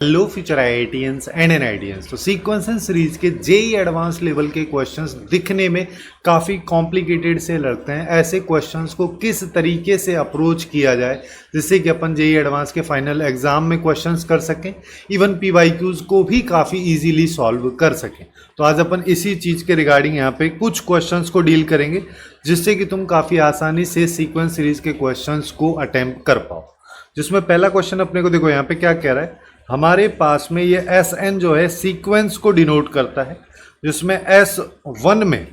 Hello future IITians and NITians. तो sequence and series के JEE advance level के questions दिखने में काफ़ी कॉम्प्लिकेटेड से लगते हैं। ऐसे क्वेश्चंस को किस तरीके से अप्रोच किया जाए जिससे कि अपन जेई एडवांस के फाइनल एग्जाम में क्वेश्चंस कर सकें, इवन पीवाईक्यूज को भी काफ़ी इजीली सॉल्व कर सकें। तो आज अपन इसी चीज़ के रिगार्डिंग यहाँ पे कुछ क्वेश्चंस को डील करेंगे जिससे कि तुम काफ़ी आसानी से सीक्वेंस सीरीज के क्वेश्चंस को अटेम्प्ट कर पाओ। जिसमें पहला क्वेश्चन अपने को देखो यहाँ पे क्या कह रहा है, हमारे पास में ये Sn जो है सीक्वेंस को डिनोट करता है, जिसमें S1 में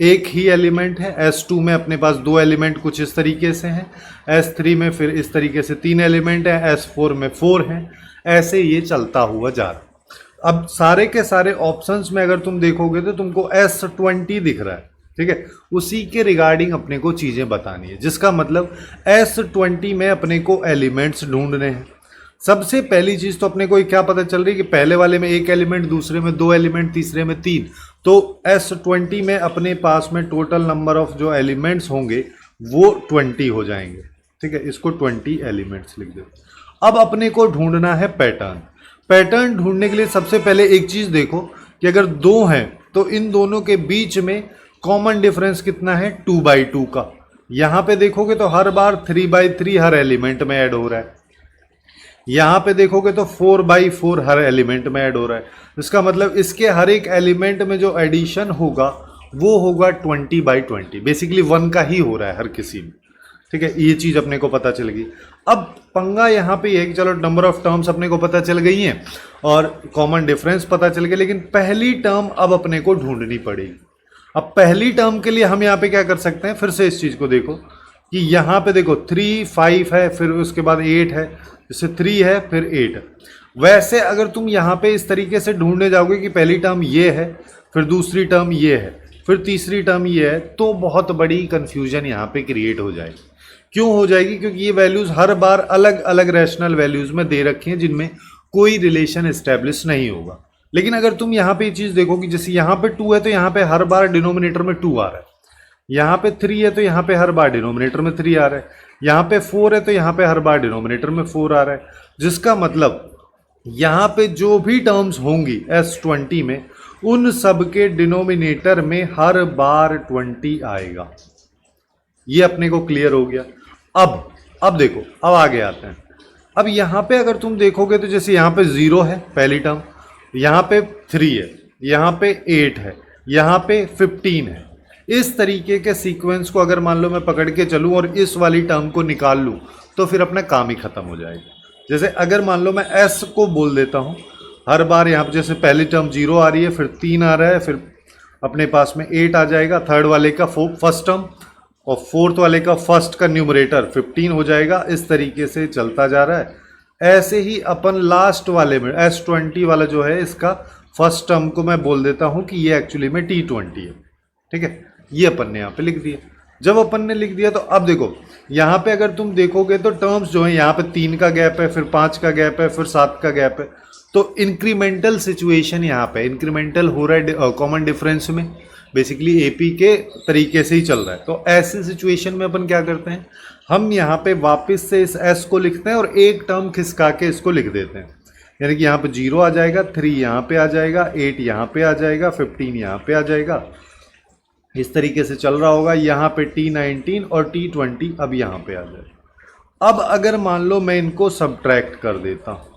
एक ही एलिमेंट है, S2 में अपने पास दो एलिमेंट कुछ इस तरीके से हैं, S3 में फिर इस तरीके से तीन एलिमेंट हैं, S4 में 4 हैं। ऐसे ये चलता हुआ जा रहा। अब सारे के सारे ऑप्शंस में अगर तुम देखोगे तो तुमको S20 दिख रहा है, ठीक है। उसी के रिगार्डिंग अपने को चीज़ें बतानी है, जिसका मतलब S20 में अपने को एलिमेंट्स ढूंढने हैं। सबसे पहली चीज़ तो अपने को क्या पता चल रही है कि पहले वाले में एक एलिमेंट, दूसरे में दो एलिमेंट, तीसरे में तीन। तो S20 में अपने पास में टोटल नंबर ऑफ जो एलिमेंट्स होंगे वो 20 हो जाएंगे, ठीक है। इसको 20 एलिमेंट्स लिख दो। अब अपने को ढूंढना है पैटर्न। पैटर्न ढूंढने के लिए सबसे पहले एक चीज़ देखो कि अगर दो हैं तो इन दोनों के बीच में कॉमन डिफरेंस कितना है, 2/2 का। यहाँ पे देखोगे तो हर बार 3/3 हर एलिमेंट में ऐड हो रहा है। यहाँ पे देखोगे तो 4/4 हर एलिमेंट में ऐड हो रहा है। इसका मतलब इसके हर एक एलिमेंट में जो एडिशन होगा वो होगा 20/20, बेसिकली 1 का ही हो रहा है हर किसी में, ठीक है। ये चीज़ अपने को पता चल गई। अब पंगा यहाँ पे है कि चलो नंबर ऑफ टर्म्स अपने को पता चल गई हैं और कॉमन डिफरेंस पता चल गया, लेकिन पहली टर्म अब अपने को ढूंढनी पड़ेगी। अब पहली टर्म के लिए हम यहाँ पे क्या कर सकते हैं, फिर से इस चीज़ को देखो कि यहाँ पे देखो 3, 5 है, फिर उसके बाद 8 है, जैसे 3 है फिर 8 है। वैसे अगर तुम यहाँ पे इस तरीके से ढूंढने जाओगे कि पहली टर्म ये है, फिर दूसरी टर्म ये है, फिर तीसरी टर्म ये है, तो बहुत बड़ी कंफ्यूजन यहाँ पे क्रिएट हो जाएगी। क्यों हो जाएगी? क्योंकि ये वैल्यूज़ हर बार अलग अलग रैशनल वैल्यूज़ में दे रखी हैं जिनमें कोई रिलेशन इस्टेब्लिश नहीं होगा। लेकिन अगर तुम यहाँ पे ये चीज़ देखो कि जैसे यहाँ पे 2 है तो यहाँ पे हर बार डिनोमिनेटर में 2 आ रहा है, यहाँ पे 3 है तो यहाँ पे हर बार डिनोमिनेटर में 3 आ रहा है, यहाँ पे 4 है तो यहाँ पे हर बार डिनोमिनेटर में 4 आ रहा है। जिसका मतलब यहाँ पे जो भी टर्म्स होंगी S20 में, उन सब के डिनोमिनेटर में हर बार 20 आएगा। ये अपने को क्लियर हो गया। अब देखो, अब आगे आते हैं। अब यहाँ पे अगर तुम देखोगे तो जैसे यहाँ पे 0 है पहली टर्म, यहाँ पे 3 है, यहाँ पे 8 है, यहाँ पे 15 है। इस तरीके के सीक्वेंस को अगर मान लो मैं पकड़ के चलूँ और इस वाली टर्म को निकाल लूँ तो फिर अपना काम ही खत्म हो जाएगा। जैसे अगर मान लो मैं S को बोल देता हूँ, हर बार यहाँ पे जैसे पहली टर्म 0 आ रही है, फिर 3 आ रहा है, फिर अपने पास में 8 आ जाएगा, थर्ड वाले का फर्स्ट टर्म, और फोर्थ वाले का फर्स्ट का न्यूमरेटर 15 हो जाएगा। इस तरीके से चलता जा रहा है। ऐसे ही अपन लास्ट वाले में S20 वाला जो है, इसका फर्स्ट टर्म को मैं बोल देता हूँ कि ये एक्चुअली में T20 है, ठीक है। ये अपन ने यहाँ पे लिख दिया। जब अपन ने लिख दिया तो अब देखो यहाँ पे अगर तुम देखोगे तो टर्म्स जो है, यहाँ पे 3 का गैप है, फिर 5 का गैप है, फिर 7 का गैप है। तो इंक्रीमेंटल सिचुएशन यहाँ पे इंक्रीमेंटल हो रहा है कॉमन डिफरेंस में, बेसिकली एपी के तरीके से ही चल रहा है। तो ऐसी सिचुएशन में अपन क्या करते हैं, हम यहाँ पे वापस से इस S को लिखते हैं और एक टर्म खिसका के इसको लिख देते हैं। यानी कि यहाँ पे 0 आ जाएगा, 3 यहाँ पे आ जाएगा, 8 यहाँ पे आ जाएगा, 15 यहाँ पे आ जाएगा। इस तरीके से चल रहा होगा। यहाँ पे T19 और T20 अब यहाँ पे आ जाएगा। अब अगर मान लो मैं इनको सब्ट्रैक्ट कर देता हूँ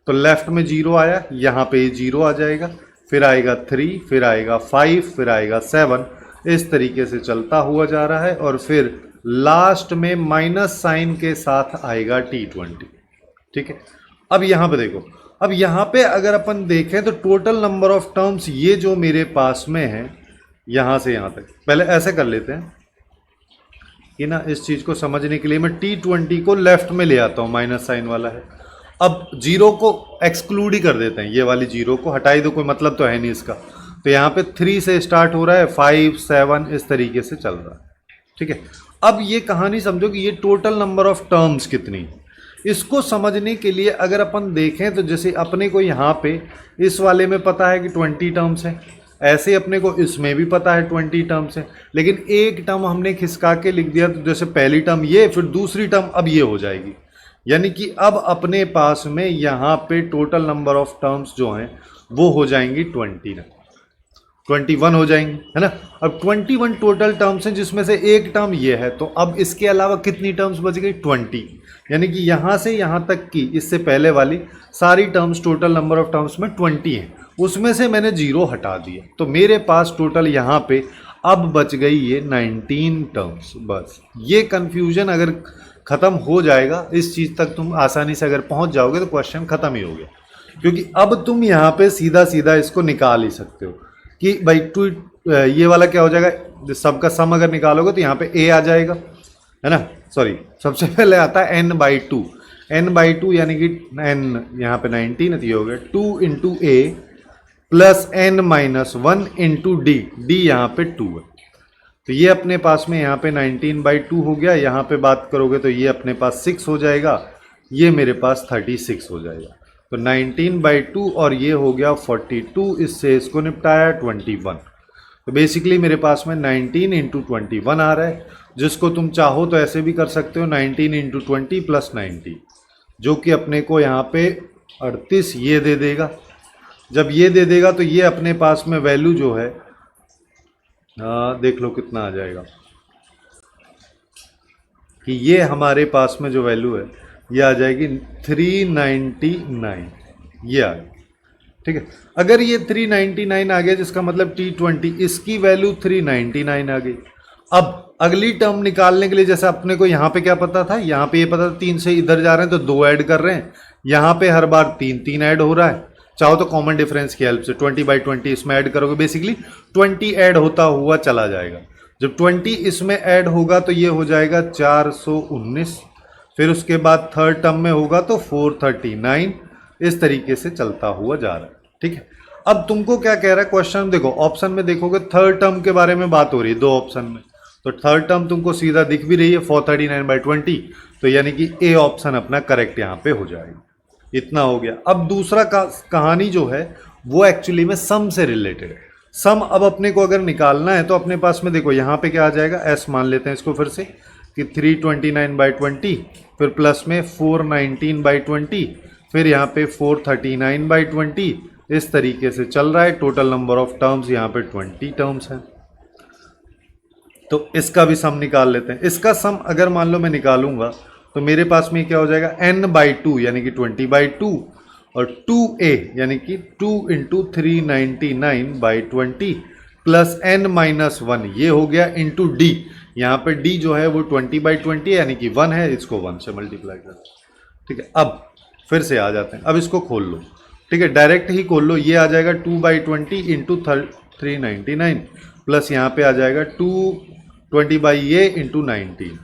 तो लेफ्ट में 0 आया, यहाँ पे 0 आ जाएगा, फिर आएगा 3, फिर आएगा 5, फिर आएगा 7। इस तरीके से चलता हुआ जा रहा है और फिर लास्ट में माइनस साइन के साथ आएगा T20, ठीक है। अब यहाँ पे देखो, अब यहाँ पे अगर अपन देखें तो टोटल नंबर ऑफ टर्म्स ये जो मेरे पास में है यहाँ से यहाँ तक, पहले ऐसे कर लेते हैं कि ना इस चीज़ को समझने के लिए मैं T20 को लेफ्ट में ले आता हूँ, माइनस साइन वाला है। अब 0 को एक्सक्लूड ही कर देते हैं, ये वाली 0 को हटा ही दो, कोई मतलब तो है नहीं इसका। तो यहाँ पे 3 से स्टार्ट हो रहा है, 5, 7 इस तरीके से चल रहा है, ठीक है। अब ये कहानी समझो कि ये टोटल नंबर ऑफ टर्म्स कितनी, इसको समझने के लिए अगर अपन देखें तो जैसे अपने को यहाँ पे इस वाले में पता है कि 20 टर्म्स है, ऐसे ही अपने को इसमें भी पता है 20 टर्म्स है, लेकिन एक टर्म हमने खिसका के लिख दिया। तो जैसे पहली टर्म ये, फिर दूसरी टर्म अब ये हो जाएगी। यानी कि अब अपने पास में यहाँ पे टोटल नंबर ऑफ टर्म्स जो हैं वो हो जाएंगी 21 हो जाएंगी, है ना। अब 21 टोटल टर्म्स हैं जिसमें से एक टर्म ये है, तो अब इसके अलावा कितनी टर्म्स बच गई 20, यानी कि यहाँ से यहाँ तक की इससे पहले वाली सारी terms total number of terms में 20 हैं, उसमें से मैंने 0 हटा दिया, तो मेरे पास टोटल यहाँ पे अब बच गई ये 19 टर्म्स। बस ये कन्फ्यूजन अगर ख़त्म हो जाएगा, इस चीज़ तक तुम आसानी से अगर पहुँच जाओगे तो क्वेश्चन ख़त्म ही हो गया, क्योंकि अब तुम यहाँ पे सीधा सीधा इसको निकाल ही सकते हो कि भाई ये वाला क्या हो जाएगा, सबका सम अगर निकालोगे तो यहाँ पे a आ जाएगा, है ना। सॉरी, सबसे पहले आता है n/2, n/2 यानी कि n यहाँ पे 19 है, तो ये हो गया 2 into a plus n-1 into D, D यहाँ पे 2 है, तो ये अपने पास में यहाँ पे 19/2 हो गया। यहाँ पे बात करोगे तो ये अपने पास 6 हो जाएगा, ये मेरे पास 36 हो जाएगा, तो 19/2 और ये हो गया 42, इससे इसको निपटाया 21। तो बेसिकली मेरे पास में 19 इंटू 21 आ रहा है, जिसको तुम चाहो तो ऐसे भी कर सकते हो 19 इंटू 20 प्लस 90, जो कि अपने को यहाँ पे 38 ये दे देगा। जब ये दे देगा तो ये अपने पास में वैल्यू जो है देख लो कितना आ जाएगा, कि ये हमारे पास में जो वैल्यू है ये आ जाएगी 399, ये आ गई, ठीक है। अगर ये 399 आ गया जिसका मतलब T20 इसकी वैल्यू 399 आ गई। अब अगली टर्म निकालने के लिए जैसे अपने को यहाँ पे क्या पता था, यहाँ पे ये पता था 3 से इधर जा रहे हैं तो 2 ऐड कर रहे हैं, यहाँ पे हर बार 3 ऐड हो रहा है, चाहो तो कॉमन डिफरेंस की हेल्प से 20/20 इसमें ऐड करोगे, बेसिकली 20 ऐड होता हुआ चला जाएगा। जब 20 इसमें ऐड होगा तो ये हो जाएगा 419, फिर उसके बाद थर्ड टर्म में होगा तो 439, इस तरीके से चलता हुआ जा रहा है, ठीक है। अब तुमको क्या कह रहा है क्वेश्चन, देखो ऑप्शन में देखोगे थर्ड टर्म के बारे में बात हो रही है 2 ऑप्शन में, तो थर्ड टर्म तुमको सीधा दिख भी रही है 439/20, तो यानी कि ए ऑप्शन अपना करेक्ट यहाँ पे हो जाएगा। इतना हो गया। अब दूसरा कहानी जो है वो एक्चुअली में सम से रिलेटेड है। सम अब अपने को अगर निकालना है तो अपने पास में देखो यहाँ पे क्या आ जाएगा, एस मान लेते हैं इसको फिर से कि 329/20, फिर प्लस में 419/20, फिर यहाँ पे 439/20, इस तरीके से चल रहा है। टोटल नंबर ऑफ टर्म्स यहाँ पे 20 टर्म्स हैं, तो इसका भी सम निकाल लेते हैं। इसका सम अगर मान लो मैं निकालूंगा तो मेरे पास में क्या हो जाएगा, n/2 यानी कि 20/2 और 2a यानी कि 2 इंटू 399/20 प्लस n-1 ये हो गया इंटू d, यहाँ पे d जो है वो 20/20 यानी कि 1 है, इसको 1 से मल्टीप्लाई कर, ठीक है। अब फिर से आ जाते हैं, अब इसको खोल लो, ठीक है, डायरेक्ट ही खोल लो। ये आ जाएगा 2/20 इंटू 399 प्लस यहाँ पे आ जाएगा 220/a इंटू 19।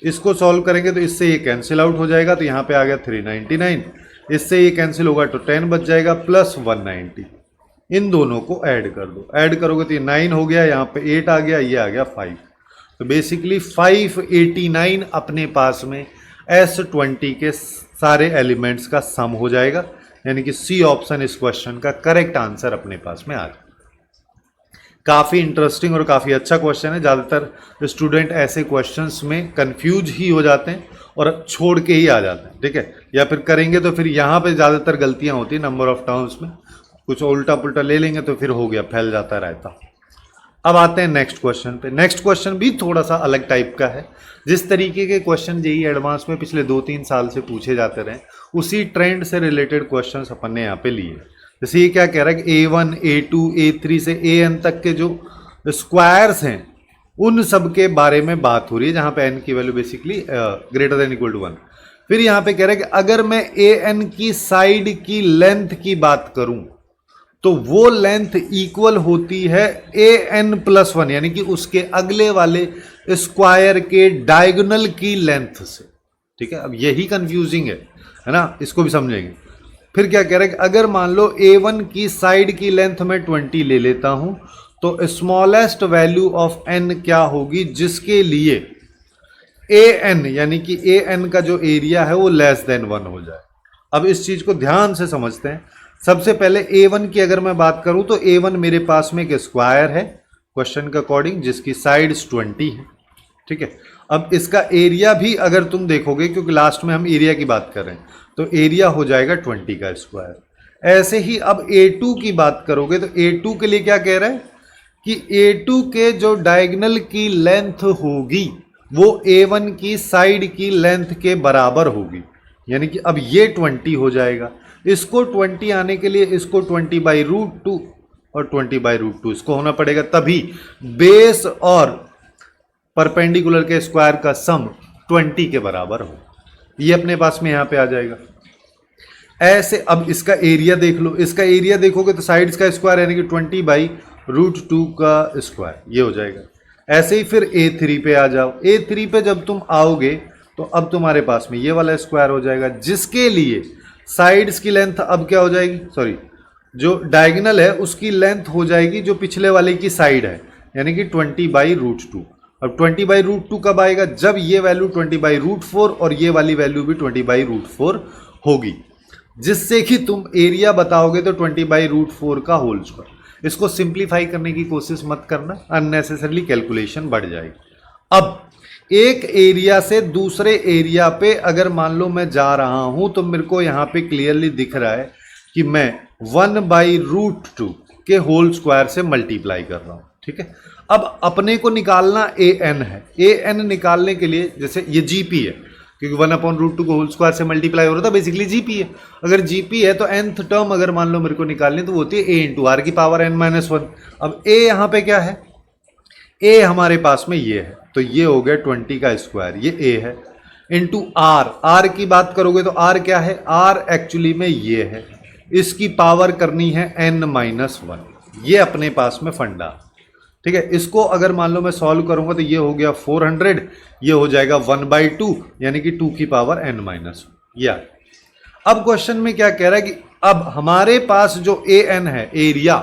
इसको सॉल्व करेंगे तो इससे ये कैंसिल आउट हो जाएगा, तो यहाँ पे आ गया 399, इससे ये कैंसिल होगा तो 10 बच जाएगा प्लस 190। इन दोनों को ऐड कर दो, ऐड करोगे तो ये 9 हो गया, यहाँ पे 8 आ गया, ये आ गया 5, तो बेसिकली 589 अपने पास में S20 के सारे एलिमेंट्स का सम हो जाएगा, यानी कि सी ऑप्शन इस क्वेश्चन का करेक्ट आंसर अपने पास में आ गया। काफ़ी इंटरेस्टिंग और काफ़ी अच्छा क्वेश्चन है। ज़्यादातर स्टूडेंट ऐसे क्वेश्चंस में कंफ्यूज ही हो जाते हैं और छोड़ के ही आ जाते हैं, ठीक है, या फिर करेंगे तो फिर यहाँ पे ज़्यादातर गलतियाँ होती हैं नंबर ऑफ टर्म्स में, कुछ उल्टा पुल्टा ले लेंगे तो फिर हो गया, फैल जाता रहता। अब आते हैं नेक्स्ट क्वेश्चन पे। नेक्स्ट क्वेश्चन भी थोड़ा सा अलग टाइप का है। जिस तरीके के क्वेश्चन जेईई एडवांस में पिछले 2-3 साल से पूछे जाते रहे, उसी ट्रेंड से रिलेटेड क्वेश्चन अपन ने यहाँ पे लिए। जैसे ये क्या कह रहा है कि A1, A2, A3 से AN तक के जो स्क्वायर्स हैं उन सब के बारे में बात हो रही है, जहाँ पे n की value basically greater than equal to 1। फिर यहाँ पे कह रहा है कि अगर मैं AN की साइड की लेंथ की बात करूं तो वो लेंथ इक्वल होती है AN+1 यानी कि उसके अगले वाले स्क्वायर के डायगोनल की लेंथ से, ठीक है। अब यही कंफ्यूजिंग है ना, इसको भी समझेंगे। फिर क्या कह रहा है कि अगर मान लो A1 की साइड की लेंथ में 20 ले लेता हूं तो स्मॉलेस्ट वैल्यू ऑफ n क्या होगी जिसके लिए AN यानी कि AN का जो एरिया है वो लेस देन 1 हो जाए। अब इस चीज को ध्यान से समझते हैं। सबसे पहले A1 की अगर मैं बात करूं तो A1 मेरे पास में एक स्क्वायर है क्वेश्चन के अकॉर्डिंग, जिसकी साइड्स 20 है, ठीक है। अब इसका एरिया भी अगर तुम देखोगे, क्योंकि लास्ट में हम एरिया की बात कर रहे हैं, तो एरिया हो जाएगा 20 का स्क्वायर। ऐसे ही अब A2 की बात करोगे तो A2 के लिए क्या कह रहा है कि A2 के जो डायगोनल की लेंथ होगी वो A1 की साइड की लेंथ के बराबर होगी, यानी कि अब ये 20 हो जाएगा। इसको 20 आने के लिए इसको 20/√2 और 20/√2 इसको होना पड़ेगा, तभी बेस और परपेंडिकुलर के स्क्वायर का सम 20 के बराबर हो। ये अपने पास में यहां पे आ जाएगा। ऐसे अब इसका एरिया देख लो, इसका एरिया देखोगे तो साइड्स का स्क्वायर यानी कि 20/√2 का स्क्वायर, ये हो जाएगा। ऐसे ही फिर A3 पे आ जाओ। A3 पे जब तुम आओगे तो अब तुम्हारे पास में ये वाला स्क्वायर हो जाएगा, जिसके लिए साइड्स की लेंथ अब क्या हो जाएगी, सॉरी जो डायगोनल है उसकी लेंथ हो जाएगी जो पिछले वाले की साइड है, यानी कि 20/√2। अब 20/√2 कब आएगा, जब ये वैल्यू 20/√4 और ये वाली वैल्यू भी 20/√4 होगी, जिससे कि तुम एरिया बताओगे तो 20/√4 का होल स्क्वायर। इसको सिंप्लीफाई करने की कोशिश मत करना, अननेसेसरली कैलकुलेशन बढ़ जाएगी। अब एक एरिया से दूसरे एरिया पे अगर मान लो मैं जा रहा हूं तो मेरे को यहां पे क्लियरली दिख रहा है कि मैं 1/√2 के होल स्क्वायर से मल्टीप्लाई कर रहा हूं, ठीक है। अब अपने को निकालना an है। an निकालने के लिए जैसे ये gp है, क्योंकि 1/√2 को होल स्क्वायर से मल्टीप्लाई हो रहा था, बेसिकली gp है। अगर gp है तो nth टर्म अगर मान लो मेरे को निकालनी तो वो होती है a × r⁻n−1। अब a यहाँ पे क्या है, a हमारे पास में ये है, तो ये हो गया 20 का स्क्वायर, ये a है, इंटू r की बात करोगे तो r क्या है, r एक्चुअली में ये है, इसकी पावर करनी है n-1, ये अपने पास में फंडा, ठीक है। इसको अगर मान लो मैं सॉल्व करूंगा तो ये हो गया 400, ये हो जाएगा 1/2 यानी कि 2 की पावर n-1, या। अब क्वेश्चन में क्या कह रहा है कि अब हमारे पास जो an है, एरिया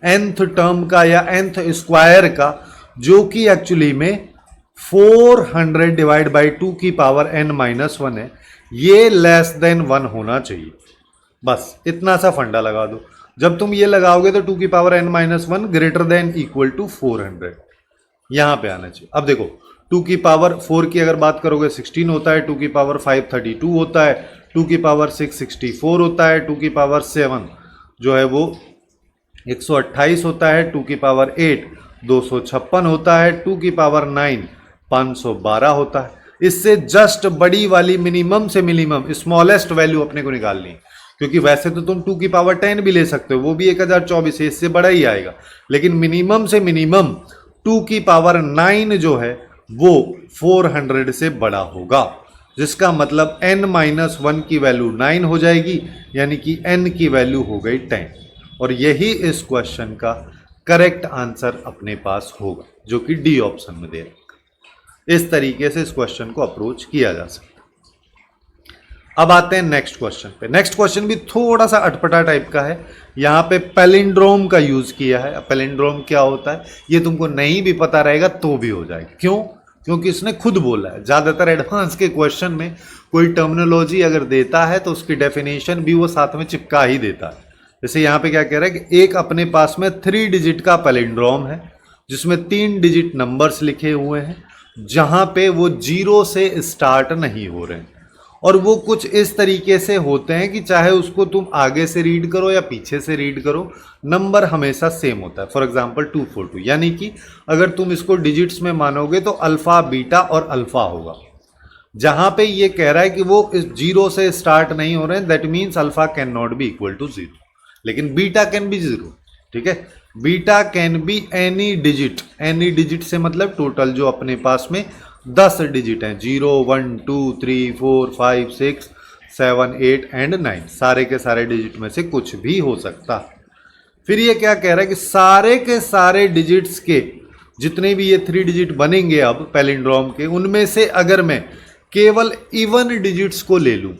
nth टर्म का या nth स्क्वायर का, जो कि एक्चुअली में 400 डिवाइड बाई 2 की पावर n-1 है, ये लेस देन 1 होना चाहिए। बस इतना सा फंडा लगा दो। जब तुम ये लगाओगे तो 2 की power n-1 greater than equal to 400 यहां पे आना चाहिए। अब देखो 2 की पावर 4 की अगर बात करोगे 16 होता है, 2 की पावर 5 32 होता है, 2 की पावर 6 64 होता है, 2 की पावर 7 जो है वो 128 होता है, 2 की पावर 8 256 होता है, 2 की पावर 9 512 होता है। इससे जस्ट बड़ी वाली मिनिमम से मिनिमम स्मॉलेस्ट वैल्यू अपने को निकालनी है, क्योंकि वैसे तो तुम 2 की पावर 10 भी ले सकते हो, वो भी 1024 है, इससे बड़ा ही आएगा, लेकिन मिनिमम से मिनिमम 2 की पावर 9 जो है वो 400 से बड़ा होगा, जिसका मतलब n-1 की वैल्यू 9 हो जाएगी, यानी कि n की वैल्यू हो गई 10, और यही इस क्वेश्चन का करेक्ट आंसर अपने पास होगा, जो कि डी ऑप्शन में दे रखा। इस तरीके से इस क्वेश्चन को अप्रोच किया जा सकता है। अब आते हैं नेक्स्ट क्वेश्चन पे। नेक्स्ट क्वेश्चन भी थोड़ा सा अटपटा टाइप का है, यहाँ पे पैलिंड्रोम का यूज किया है। पैलिंड्रोम क्या होता है ये तुमको नहीं भी पता रहेगा तो भी हो जाएगा। क्यों? क्योंकि इसने खुद बोला है। ज़्यादातर एडवांस के क्वेश्चन में कोई टर्मिनोलॉजी अगर देता है तो उसकी डेफिनेशन भी वो साथ में चिपका ही देता है। जैसे यहाँ पे क्या कह रहा है कि एक अपने पास में 3 डिजिट का पैलिंड्रोम है, जिसमें 3 डिजिट नंबर्स लिखे हुए हैं, जहाँ पे वो 0 से स्टार्ट नहीं हो रहे हैं, और वो कुछ इस तरीके से होते हैं कि चाहे उसको तुम आगे से रीड करो या पीछे से रीड करो, नंबर हमेशा सेम होता है। फॉर एग्जांपल 242, यानी कि अगर तुम इसको डिजिट्स में मानोगे तो अल्फा बीटा और अल्फा होगा। जहां पे ये कह रहा है कि वो इस 0 से स्टार्ट नहीं हो रहे हैं, that means alpha can not be equal to 0, लेकिन बीटा कैन बी 0, ठीक है। Beta can be any digit, any digit से मतलब टोटल जो अपने पास में 10 डिजिट हैं, 0 1 2 3 4 5 6 7 8 एंड 9, सारे के सारे डिजिट में से कुछ भी हो सकता है। फिर ये क्या कह रहा है कि सारे के सारे डिजिट्स के जितने भी ये 3 डिजिट बनेंगे अब पैलिंड्रोम के, उनमें से अगर मैं केवल इवन डिजिट्स को ले लूं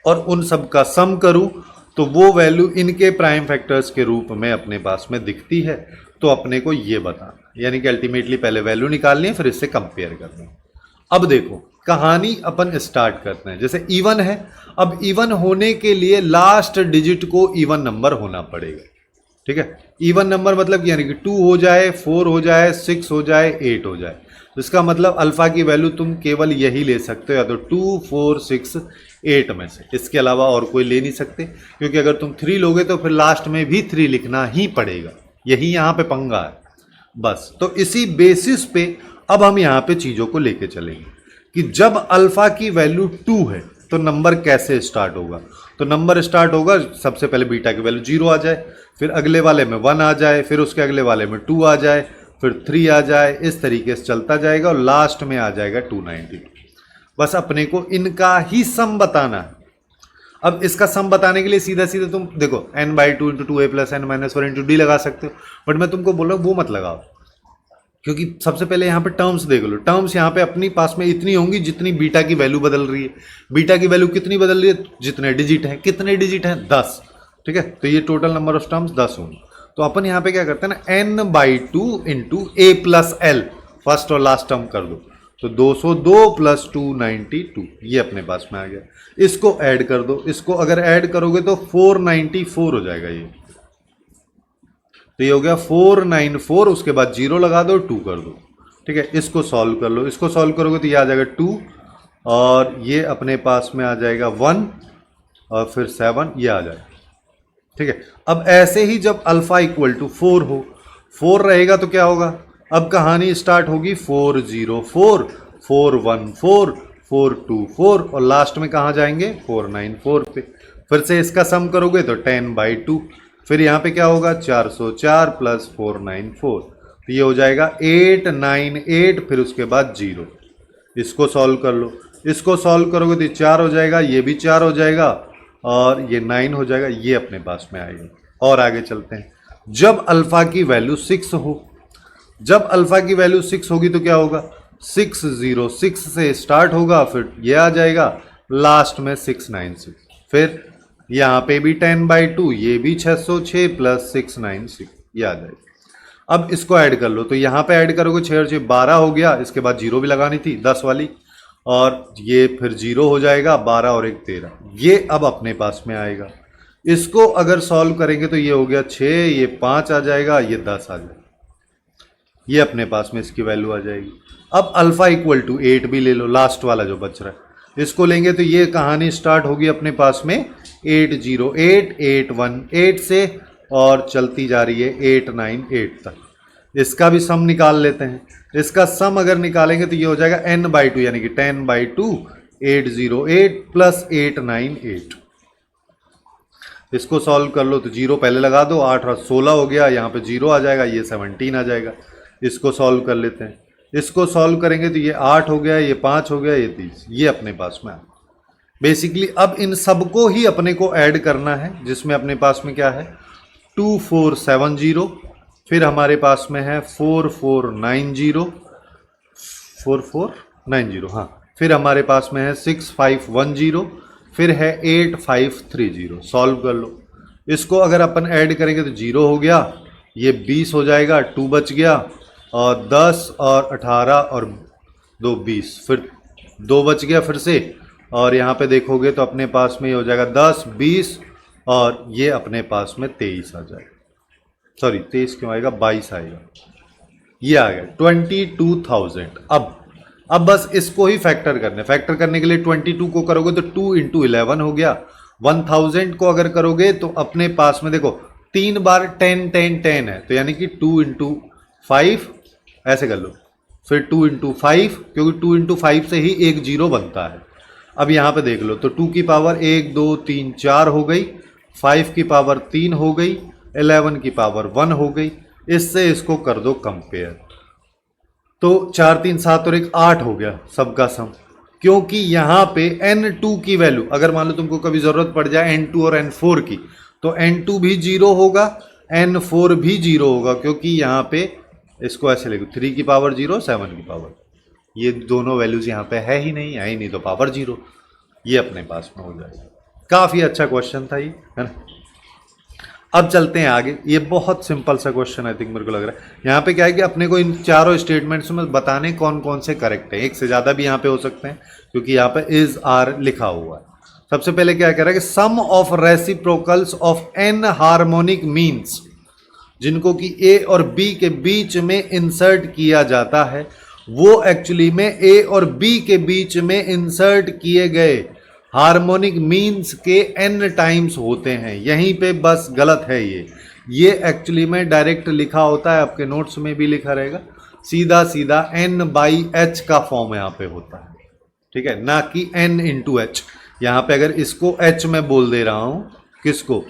और उन सब का सम करूं तो वो वैल्यू इनके प्राइम फैक्टर्स के रूप में अपने पास में दिखती है। तो अपने को ये बताना, यानी कि अल्टीमेटली पहले वैल्यू निकालनी है, फिर इससे कंपेयर करना है। अब देखो कहानी अपन स्टार्ट करते हैं। जैसे इवन है, अब इवन होने के लिए लास्ट डिजिट को इवन नंबर होना पड़ेगा, ठीक है। इवन नंबर मतलब यानी कि 2 हो जाए, 4 हो जाए, 6 हो जाए, 8 हो जाए। तो इसका मतलब अल्फा की वैल्यू तुम केवल यही ले सकते हो, या तो 2, 4, 6, 8 में से, इसके अलावा और कोई ले नहीं सकते, क्योंकि अगर तुम 3 लोगे तो फिर लास्ट में भी 3 लिखना ही पड़ेगा। यही यहाँ पे पंगा है बस। तो इसी बेसिस पे अब हम यहाँ पे चीज़ों को लेके चलेंगे कि जब अल्फा की वैल्यू 2 है तो नंबर कैसे स्टार्ट होगा। तो नंबर स्टार्ट होगा, सबसे पहले बीटा की वैल्यू 0 आ जाए, फिर अगले वाले में 1 आ जाए, फिर उसके अगले वाले में 2 आ जाए, फिर 3 आ जाए, इस तरीके से चलता जाएगा और लास्ट में आ जाएगा 292। बस अपने को इनका ही सम बताना है। अब इसका सम बताने के लिए सीधा सीधा तुम देखो n/2 × 2a + n - 4 × d लगा सकते हो, बट मैं तुमको बोल रहा हूँ वो मत लगाओ, क्योंकि सबसे पहले यहाँ पे टर्म्स देख लो। टर्म्स यहाँ पे अपनी पास में इतनी होंगी जितनी बीटा की वैल्यू बदल रही है। बीटा की वैल्यू कितनी बदल रही है? जितने डिजिट हैं। कितने डिजिट हैं? 10। ठीक है, तो ये टोटल नंबर ऑफ टर्म्स 10 होंगे। तो अपन यहाँ पे क्या करते हैं ना, n/2 × a + l फर्स्ट और लास्ट टर्म कर दो, तो 202 + 292 ये अपने पास में आ गया। इसको ऐड कर दो, इसको अगर ऐड करोगे तो 494 हो जाएगा ये। तो ये हो गया 494, उसके बाद 0 लगा दो, 2 कर दो। ठीक है, इसको सॉल्व कर लो, इसको सॉल्व करोगे तो ये आ जाएगा 2 और ये अपने पास में आ जाएगा 1 और फिर 7 ये आ जाएगा। ठीक है, अब ऐसे ही जब अल्फा = 4 हो, 4 रहेगा तो क्या होगा, अब कहानी स्टार्ट होगी 404, 414, 424 और लास्ट में कहाँ जाएंगे 494 पे। फिर से इसका सम करोगे तो 10/2, फिर यहाँ पे क्या होगा 404 + 494, तो ये हो जाएगा 898, फिर उसके बाद 0। इसको सॉल्व कर लो, इसको सॉल्व करोगे तो 4 हो जाएगा, ये भी 4 हो जाएगा और ये 9 हो जाएगा, ये अपने पास में आएगा। और आगे चलते हैं, जब अल्फा की वैल्यू 6 हो, जब अल्फा की वैल्यू 6 होगी तो क्या होगा, 606 से स्टार्ट होगा, फिर ये आ जाएगा लास्ट में 696, फिर यहाँ पे भी 10/2, ये भी 606 + 696 ये आ जाएगा। अब इसको ऐड कर लो, तो यहाँ पे ऐड करोगे 6 और 6 12 हो गया, इसके बाद 0 भी लगानी थी 10 वाली, और ये फिर 0 हो जाएगा, 12 और 1 13, ये अब अपने पास में आएगा। इसको अगर सॉल्व करेंगे तो ये हो गया 6, ये 5 आ जाएगा, ये 10 आ जाएगा, ये अपने पास में इसकी वैल्यू आ जाएगी। अब अल्फा = 8 भी ले लो, लास्ट वाला जो बच रहा है, इसको लेंगे तो ये कहानी स्टार्ट होगी अपने पास में 808, 818 से और चलती जा रही है 898 तक। इसका भी सम निकाल लेते हैं। इसका सम अगर निकालेंगे तो ये हो जाएगा n/2 यानी कि 10/2, 808 + 898। इसको सॉल्व कर लो तो 0 पहले लगा दो, 8 और 16 हो गया, यहाँ पे 0 आ जाएगा, ये 17 आ जाएगा। इसको सॉल्व कर लेते हैं, इसको सॉल्व करेंगे तो ये 8 हो गया, ये 5 हो गया, ये 30, ये अपने पास में। बेसिकली अब इन सबको ही अपने को ऐड करना है, जिसमें अपने पास में क्या है 2470, फिर हमारे पास में है 4490, 4490 हाँ, फिर हमारे पास में है 6510, फिर है 8530। सॉल्व कर लो, इसको अगर अपन ऐड करेंगे तो 0 हो गया, ये 20 हो जाएगा, 2 बच गया, और 10 और 18 और 2 20, फिर 2 बच गया फिर से, और यहाँ पे देखोगे तो अपने पास में ये हो जाएगा 10, 20 और ये अपने पास में 23 आ जाएगा। सॉरी 23 क्यों आएगा, 22 आएगा, ये आ गया 22,000। अब बस इसको ही फैक्टर करने, फैक्टर करने के लिए 22 को करोगे तो 2 × 11 हो गया। 1000 को अगर करोगे तो अपने पास में देखो 3 बार 10 10 10 है, तो यानी कि 2 × 5 ऐसे कर लो, फिर 2 × 5, क्योंकि 2 × 5 से ही एक 0 बनता है। अब यहाँ पे देख लो तो 2 की पावर 1 2 3 4 हो गई, 5 की पावर 3 हो गई, 11 की पावर 1 हो गई। इससे इसको कर दो कंपेयर, तो 4 3 7 और 1 8 हो गया सबका सम, क्योंकि यहाँ पे n2 की वैल्यू अगर मान लो तुमको कभी जरूरत पड़ जाए n2 और n4 की, तो n2 भी 0 होगा, n4 भी 0 होगा, क्योंकि यहाँ पे इसको ऐसे लिखो 3 की पावर 0, 7 की पावर, ये दोनों वैल्यूज यहाँ पे है ही नहीं तो पावर 0, ये अपने पास में हो जाएगा। काफ़ी अच्छा क्वेश्चन था ये, है ना। अब चलते हैं आगे, ये बहुत सिंपल सा क्वेश्चन आई थिंक मेरे को लग रहा है। यहाँ पे क्या है कि अपने को इन चारों स्टेटमेंट्स में बताने कौन कौन से करेक्ट है, एक से ज़्यादा भी यहाँ पे हो सकते हैं, क्योंकि यहाँ पे इज आर लिखा हुआ है। सबसे पहले क्या कह रहा है कि sum of reciprocals of n harmonic means, जिनको कि ए और बी के बीच में इंसर्ट किया जाता है, वो एक्चुअली में ए और बी के बीच में इंसर्ट किए गए हार्मोनिक मीन्स के n टाइम्स होते हैं। यहीं पे बस गलत है ये एक्चुअली में डायरेक्ट लिखा होता है, आपके नोट्स में भी लिखा रहेगा, सीधा सीधा n/h का फॉर्म यहाँ पे होता है, ठीक है, ना कि n इंटू एच। यहाँ पे अगर इसको h में बोल दे रहा हूँ, किसको,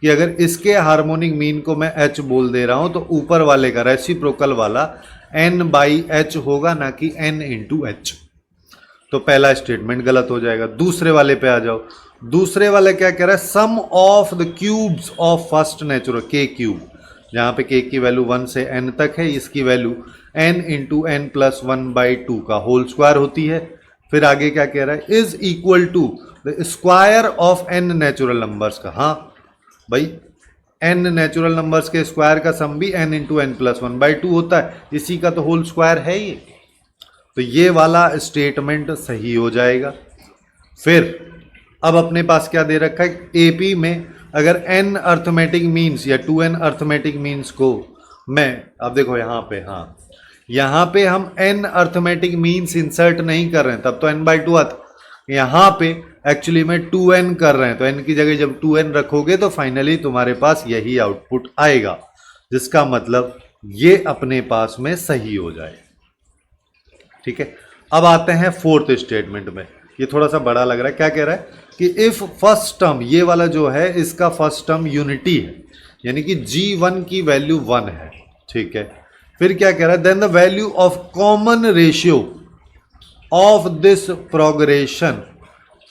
कि अगर इसके हार्मोनिक मीन को मैं h बोल दे रहा हूँ तो ऊपर वाले का रेसिप्रोकल वाला n/h होगा, ना कि n इंटू एच। तो पहला स्टेटमेंट गलत हो जाएगा। दूसरे वाले पे आ जाओ। दूसरे वाले क्या कह रहा है, sum of the cubes of first natural k cube, जहां पे k की वैल्यू 1 से n तक है, इसकी value n into n plus 1/2 का होल स्क्वायर होती है। फिर आगे क्या कह रहा है, is equal to the square of n natural numbers का। हाँ भाई, n नेचुरल नंबर्स के स्क्वायर का सम भी n इंटू n प्लस 1/2 होता है, इसी का तो होल स्क्वायर है ये। तो ये वाला स्टेटमेंट सही हो जाएगा। फिर अब अपने पास क्या दे रखा है, एपी में अगर n अर्थमेटिक मीन्स या 2n अर्थमेटिक मीन्स को मैं, अब देखो यहाँ पे, हाँ यहाँ पे हम n अर्थमेटिक मीन्स इंसर्ट नहीं कर रहे हैं, तब तो n/2 आता। यहाँ पे एक्चुअली में 2n कर रहे हैं, तो n की जगह जब 2n रखोगे तो फाइनली तुम्हारे पास यही आउटपुट आएगा, जिसका मतलब ये अपने पास में सही हो जाए। ठीक है, अब आते हैं फोर्थ स्टेटमेंट में। ये थोड़ा सा बड़ा लग रहा है। क्या कह रहा है कि इफ फर्स्ट टर्म, ये वाला जो है इसका फर्स्ट टर्म यूनिटी है, यानी कि g1 की वैल्यू 1 है। ठीक है, फिर क्या कह रहा है, then the value of common ratio of this progression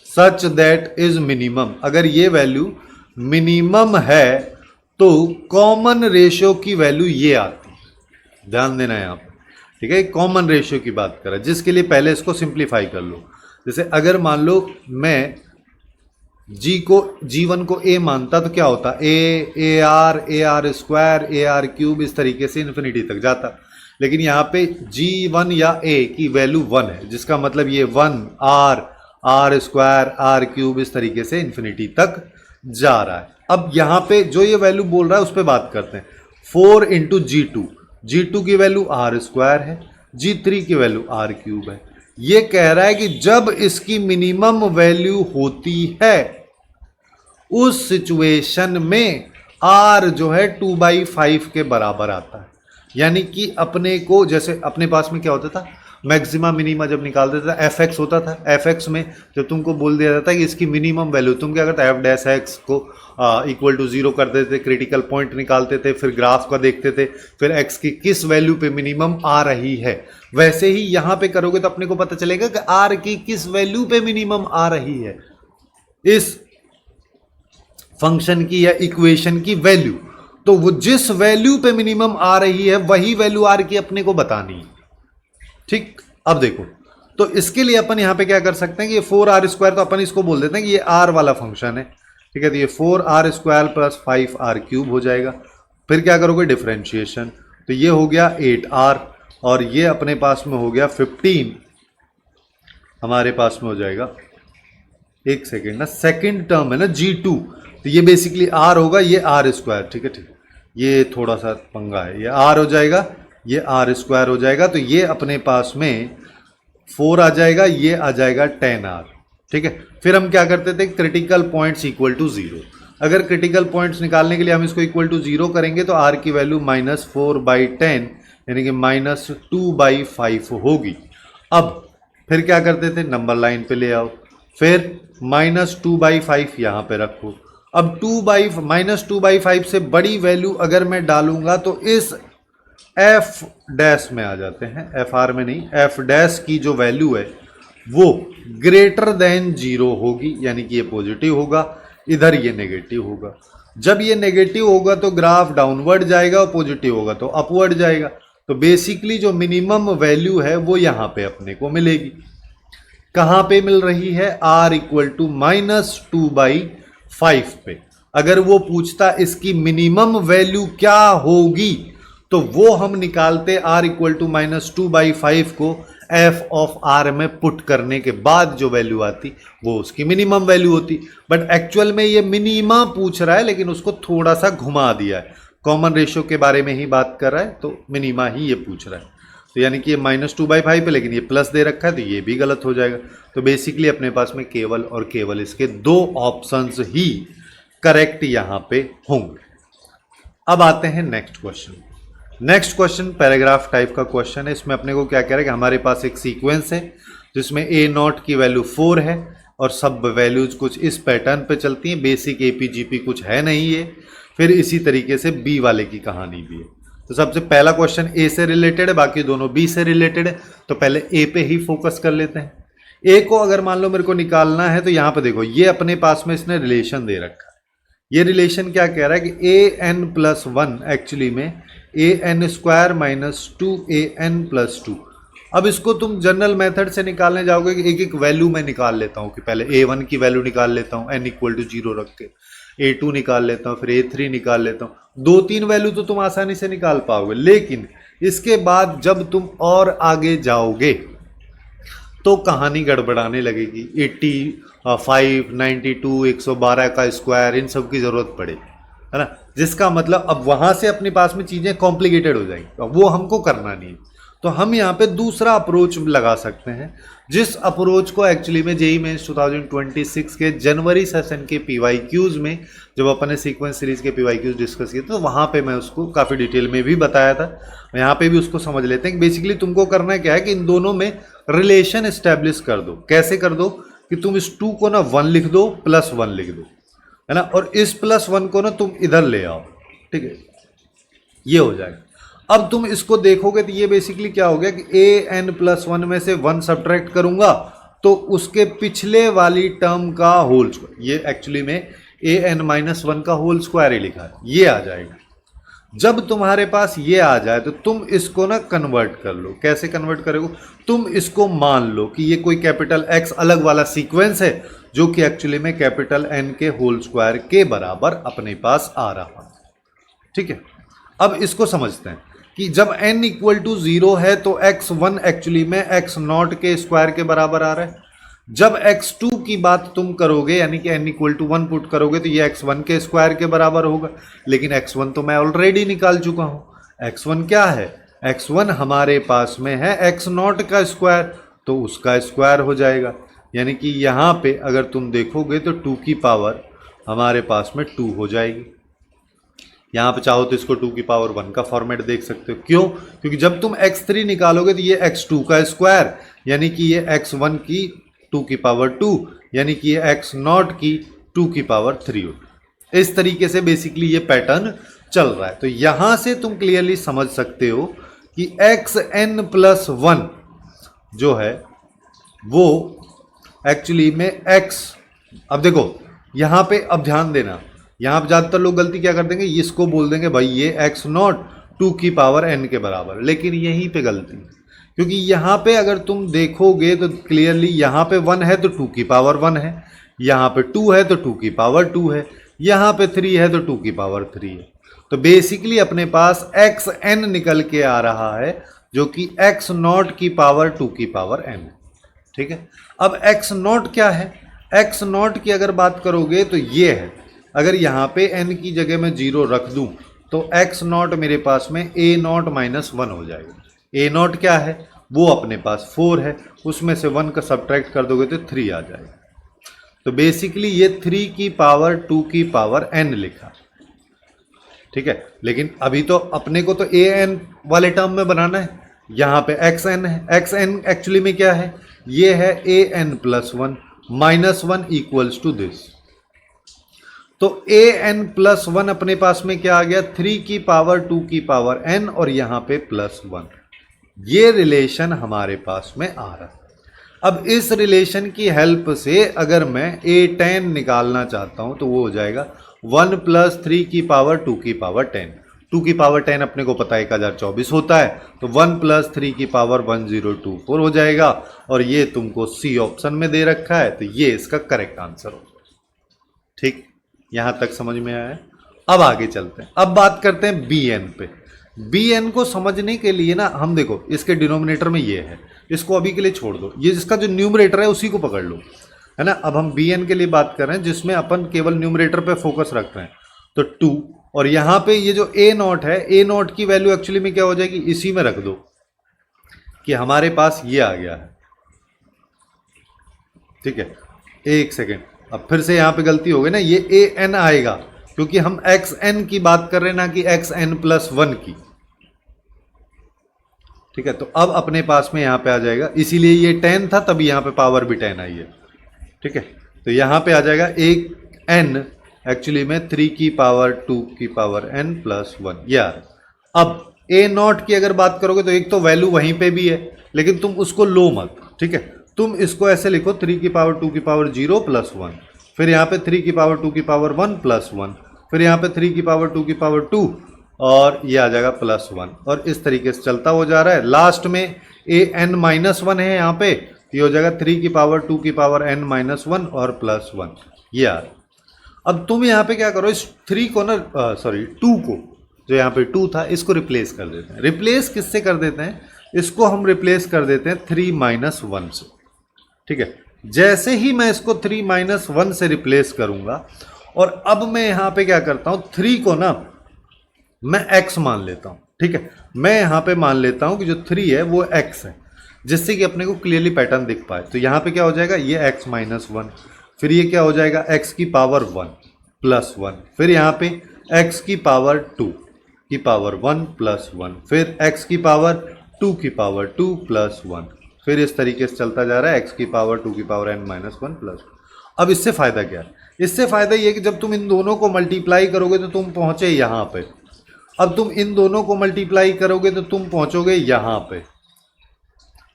such that is minimum. अगर ये वैल्यू मिनिमम है तो कॉमन रेशियो की वैल्यू ये आती है, ध्यान देना है यहाँ पे। ठीक है, कॉमन रेशियो की बात कर रहा है, जिसके लिए पहले इसको सिंप्लीफाई कर लो। जैसे अगर मान लो मैं g1 को a मानता तो क्या होता, ar स्क्वायर ar क्यूब, इस तरीके से इन्फिनिटी तक जाता। लेकिन यहाँ पे g1 या a की वैल्यू 1 है, जिसका मतलब ये 1 r स्क्वायर r क्यूब इस तरीके से इन्फिनिटी तक जा रहा है। अब यहाँ पे जो ये वैल्यू बोल रहा है उस पर बात करते हैं। 4 इंटू g2 की वैल्यू r स्क्वायर है, g3 की वैल्यू r क्यूब है। ये कह रहा है कि जब इसकी मिनिमम वैल्यू होती है उस सिचुएशन में r जो है 2/5 के बराबर आता है। यानी कि अपने को, जैसे अपने पास में क्या होता था, मैक्सिमा मिनिमा जब निकालते थे fx होता था। fx में जब तुमको बोल दिया जाता है कि इसकी मिनिमम वैल्यू, तुम क्या करते f डैश x को इक्वल टू 0 कर देते थे, क्रिटिकल पॉइंट निकालते थे, फिर ग्राफ का देखते थे, फिर x की किस वैल्यू पे मिनिमम आ रही है। वैसे ही यहाँ पे करोगे तो अपने को पता चलेगा कि r की किस वैल्यू पे मिनिमम आ रही है, इस फंक्शन की या इक्वेशन की वैल्यू। तो वो जिस वैल्यू पे मिनिमम आ रही है वही वैल्यू r की अपने को बतानी है। ठीक, अब देखो, तो इसके लिए अपन यहां पे क्या कर सकते हैं कि ये 4r स्क्वायर, तो अपन इसको बोल देते हैं कि ये r वाला फंक्शन है। ठीक है, तो ये 4r square plus 5r cube हो जाएगा। फिर क्या करोगे, डिफरेंशिएशन, तो ये हो गया 8r और ये अपने पास में हो गया 15, हमारे पास में हो जाएगा, एक सेकेंड ना, सेकेंड टर्म है ना g2, तो ये बेसिकली r होगा, ये r स्क्वायर। ठीक है, ठीक, ये थोड़ा सा पंगा है, ये r हो जाएगा, ये r स्क्वायर हो जाएगा। तो ये अपने पास में 4 आ जाएगा, ये आ जाएगा 10r। ठीक है, फिर हम क्या करते थे, क्रिटिकल पॉइंट्स इक्वल टू 0। अगर क्रिटिकल पॉइंट्स निकालने के लिए हम इसको इक्वल टू 0 करेंगे तो r की वैल्यू -4/10 यानी कि -2/5 होगी। अब फिर क्या करते थे, नंबर लाइन पे ले आओ, फिर -2/5 यहाँ पे रखो। अब -2/5 से बड़ी वैल्यू अगर मैं डालूंगा तो इस f डैश में आ जाते हैं, fr में नहीं, f डैश की जो वैल्यू है वो ग्रेटर देन 0 होगी, यानी कि ये पॉजिटिव होगा, इधर ये नेगेटिव होगा। जब ये नेगेटिव होगा तो ग्राफ डाउनवर्ड जाएगा और पॉजिटिव होगा तो अपवर्ड जाएगा। तो बेसिकली जो मिनिमम वैल्यू है वो यहाँ पे अपने को मिलेगी। कहाँ पे मिल रही है, r इक्वल टू -2/5 पे। अगर वो पूछता इसकी मिनिमम वैल्यू क्या होगी तो वो हम निकालते r इक्वल टू -2/5 को f ऑफ r में पुट करने के बाद जो वैल्यू आती वो उसकी मिनिमम वैल्यू होती। बट एक्चुअल में ये मिनिमा पूछ रहा है, लेकिन उसको थोड़ा सा घुमा दिया है, कॉमन रेशियो के बारे में ही बात कर रहा है तो मिनिमा ही ये पूछ रहा है। तो यानी कि ये -2/5 है, लेकिन ये प्लस दे रखा है तो ये भी गलत हो जाएगा। तो बेसिकली अपने पास में केवल और केवल इसके 2 ऑप्शंस ही करेक्ट यहाँ पे होंगे। अब आते हैं next question. Next question paragraph type का क्वेश्चन है। इसमें अपने को क्या कह रहा है कि हमारे पास एक सीक्वेंस है जिसमें A0 की वैल्यू 4 है और सब वैल्यूज कुछ इस पैटर्न पे चलती हैं, बेसिक APGP कुछ है नहीं ये। फिर इसी तरीके से B वाले की कहानी भी है। तो सबसे पहला क्वेश्चन A से रिलेटेड है, बाकी दोनों B से रिलेटेड है। तो पहले A पे ही फोकस कर लेते हैं। A को अगर मान लो मेरे को निकालना है तो यहाँ पे देखो, ये अपने पास में इसने रिलेशन दे रखा है। ये रिलेशन क्या कह रहा है कि an+1 एक्चुअली में an² - 2an+2। अब इसको तुम जनरल मेथड से निकालने जाओगे कि एक एक वैल्यू मैं निकाल लेता हूँ कि पहले A1 की वैल्यू निकाल लेता हूँ n = 0 रख के, A2 निकाल लेता हूँ, फिर A3 निकाल लेता हूँ। 2-3 वैल्यू तो तुम आसानी से निकाल पाओगे, लेकिन इसके बाद जब तुम और आगे जाओगे तो कहानी गड़बड़ाने लगेगी। 85, 92, 112 का स्क्वायर, इन सब की ज़रूरत पड़े, है ना। जिसका मतलब अब वहाँ से अपने पास में चीज़ें कॉम्प्लिकेटेड हो जाएंगी, वो हमको करना नहीं। तो हम यहाँ पे दूसरा अप्रोच लगा सकते हैं, जिस अप्रोच को एक्चुअली में जेईई मेंस 2026 के जनवरी सेशन के PYQs में जब अपन ने सीक्वेंस सीरीज के PYQs डिस्कस किए तो वहाँ पे मैं उसको काफ़ी डिटेल में भी बताया था। यहाँ पे भी उसको समझ लेते हैं कि बेसिकली तुमको करना क्या है कि इन दोनों में रिलेशन एस्टेब्लिश कर दो। कैसे कर दो कि तुम इस 2 को ना 1 लिख दो, +1 लिख दो, है ना, और इस +1 को ना तुम इधर ले आओ, ठीक है, ये हो जाएगा। अब तुम इसको देखोगे तो ये बेसिकली क्या हो गया कि an+1 में से 1 सब्ट्रैक्ट करूंगा तो उसके पिछले वाली टर्म का होल स्क्वायर, ये एक्चुअली में an-1 का होल स्क्वायर ही लिखा है, ये आ जाएगा। जब तुम्हारे पास ये आ जाए तो तुम इसको ना कन्वर्ट कर लो। कैसे कन्वर्ट करोगे? तुम इसको मान लो कि ये कोई कैपिटल X अलग वाला सीक्वेंस है जो कि एक्चुअली में कैपिटल N के होल स्क्वायर के बराबर अपने पास आ रहा है, ठीक है। अब इसको समझते हैं कि जब n = 0 है तो x1 एक्चुअली में x0 के स्क्वायर के बराबर आ रहा है। जब x2 की बात तुम करोगे यानी कि n = 1 पुट करोगे तो ये x1 के स्क्वायर के बराबर होगा, लेकिन x1 तो मैं ऑलरेडी निकाल चुका हूं। x1 क्या है? x1 हमारे पास में है x0 का स्क्वायर, तो उसका स्क्वायर हो जाएगा। यानी कि यहाँ पे अगर तुम देखोगे तो 2 की पावर हमारे पास में 2 हो जाएगी। यहाँ पे चाहो तो इसको 2 की पावर 1 का फॉर्मेट देख सकते हो। क्यों? क्योंकि जब तुम x3 निकालोगे तो ये x2 का स्क्वायर यानी कि ये x1 की 2 की पावर 2 यानी कि ये x0 की 2 की पावर 3 हो। इस तरीके से बेसिकली ये पैटर्न चल रहा है। तो यहाँ से तुम क्लियरली समझ सकते हो कि xn+1 जो है वो एक्चुअली में x, अब देखो यहाँ पे अब ध्यान देना, यहाँ पे ज़्यादातर लोग गलती क्या कर देंगे, इसको बोल देंगे भाई ये x0 2 की पावर n के बराबर, लेकिन यहीं पे गलती, क्योंकि यहाँ पे अगर तुम देखोगे तो क्लियरली यहाँ पे 1 है तो 2 की पावर 1 है, यहाँ पे 2 है तो 2 की पावर 2 है, यहाँ पे 3 है तो 2 की पावर 3 है। तो बेसिकली अपने पास xn निकल के आ रहा है जो कि x0 की पावर 2 की पावर n, ठीक है। अब x0 क्या है? x0 की अगर बात करोगे तो ये है, अगर यहाँ पे n की जगह में 0 रख दूं तो x0 मेरे पास में a0 - 1 हो जाएगा। a0 क्या है? वो अपने पास 4 है, उसमें से 1 का सब्ट्रैक्ट कर दोगे तो 3 आ जाएगा। तो बेसिकली ये 3 की पावर 2 की पावर n लिखा, ठीक है। लेकिन अभी तो अपने को तो an वाले टर्म में बनाना है, यहाँ पे xn है। xn एक्चुअली में क्या है? ये है an+1 -1 = दिस। तो an+1 अपने पास में क्या आ गया? 3 की पावर 2 की पावर n और यहाँ पे +1। ये रिलेशन हमारे पास में आ रहा है। अब इस रिलेशन की हेल्प से अगर मैं a10 निकालना चाहता हूँ तो वो हो जाएगा 1 + 3 की पावर 2 की पावर 10। 2 की पावर 10 अपने को पता है 1024 होता है, तो 1 + 3 की पावर 1024 हो जाएगा। और ये तुमको सी ऑप्शन में दे रखा है, तो ये इसका करेक्ट आंसर हो। ठीक, यहाँ तक समझ में आया है। अब आगे चलते हैं, अब बात करते हैं bn पे। bn को समझने के लिए ना हम देखो इसके डिनोमिनेटर में ये है, इसको अभी के लिए छोड़ दो, ये जिसका जो न्यूमरेटर है उसी को पकड़ लो, है ना। अब हम bn के लिए बात कर रहे हैं जिसमें अपन केवल न्यूमरेटर पे फोकस रख रहे हैं, तो 2, और यहाँ पे ये जो a0 है, a0 की वैल्यू एक्चुअली में क्या हो जाएगी, इसी में रख दो, कि हमारे पास ये आ गया है, ठीक है। एक सेकेंड, अब फिर से यहां पे गलती हो गई ना, ये ए एन आएगा क्योंकि हम एक्स एन की बात कर रहे हैं ना कि एक्स एन प्लस वन की, ठीक है। तो अब अपने पास में यहां पे आ जाएगा, इसीलिए ये 10 था तभी यहां पे पावर भी 10 आई है, ठीक है। तो यहां पे आ जाएगा एक एन एक्चुअली में 3 की पावर 2 की पावर एन प्लस वन यार। अब ए नॉट की अगर बात करोगे तो एक तो वैल्यू वहीं पे भी है, लेकिन तुम उसको लो मत, ठीक है। तुम इसको ऐसे लिखो 3 की पावर 2 की पावर 0 प्लस 1, फिर यहाँ पे 3 की पावर 2 की पावर 1 प्लस 1, फिर यहाँ पे 3 की पावर 2 की पावर 2 और ये आ जाएगा प्लस 1, और इस तरीके से चलता हो जा रहा है। लास्ट में ए एन माइनस वन है यहाँ पे, ये हो जाएगा 3 की पावर 2 की पावर एन माइनस वन और प्लस 1 ये आ रहा। अब तुम यहाँ पे क्या करो, इस 3 को ना सॉरी 2 को, जो यहाँ पे 2 था इसको रिप्लेस कर देते हैं। रिप्लेस किससे कर देते हैं, इसको हम रिप्लेस कर देते हैं 3 माइनस 1 से, ठीक है। जैसे ही मैं इसको 3 माइनस 1 से रिप्लेस करूंगा, और अब मैं यहाँ पे क्या करता हूँ, 3 को ना मैं x मान लेता हूँ, ठीक है। मैं यहाँ पे मान लेता हूँ कि जो 3 है वो x है, जिससे कि अपने को क्लियरली पैटर्न दिख पाए। तो यहाँ पे क्या हो जाएगा, ये x माइनस 1, फिर ये क्या हो जाएगा x की पावर 1 प्लस 1, फिर यहाँ पे x की पावर 2 की पावर 1 प्लस 1, फिर x की पावर 2 की पावर 2 प्लस 1, फिर इस तरीके से चलता जा रहा है x की पावर 2 की पावर n माइनस 1 प्लस। अब इससे फ़ायदा क्या है, इससे फ़ायदा ये कि जब तुम इन दोनों को मल्टीप्लाई करोगे तो तुम पहुँचे यहाँ पे, अब तुम इन दोनों को मल्टीप्लाई करोगे तो तुम पहुँचोगे यहाँ पे,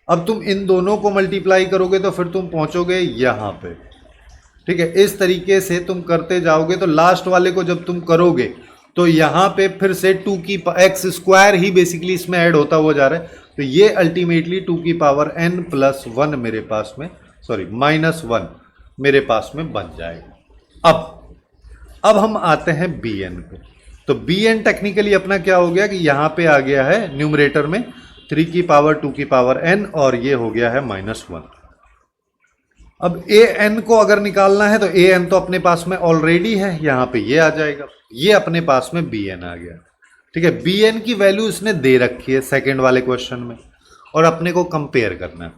अब तुम इन दोनों को मल्टीप्लाई करोगे तो फिर तुम पहुँचोगे यहाँ पे, ठीक है। इस तरीके से तुम करते जाओगे, तो लास्ट वाले को जब तुम करोगे तो यहाँ पे फिर से 2 की एक्स स्क्वायर ही बेसिकली इसमें ऐड होता हुआ जा रहा है। तो ये अल्टीमेटली 2 की पावर n प्लस 1 मेरे पास में, सॉरी माइनस 1 मेरे पास में बन जाएगा। अब हम आते हैं bn पे। तो bn टेक्निकली अपना क्या हो गया कि यहाँ पे आ गया है न्यूमरेटर में 3 की पावर 2 की पावर n, और ये हो गया है माइनस 1। अब ए एन को अगर निकालना है तो ए एन तो अपने पास में ऑलरेडी है, यहाँ पे ये आ जाएगा, ये अपने पास में बी एन आ गया, ठीक है। बी एन की वैल्यू इसने दे रखी है सेकंड वाले क्वेश्चन में, और अपने को कंपेयर करना है।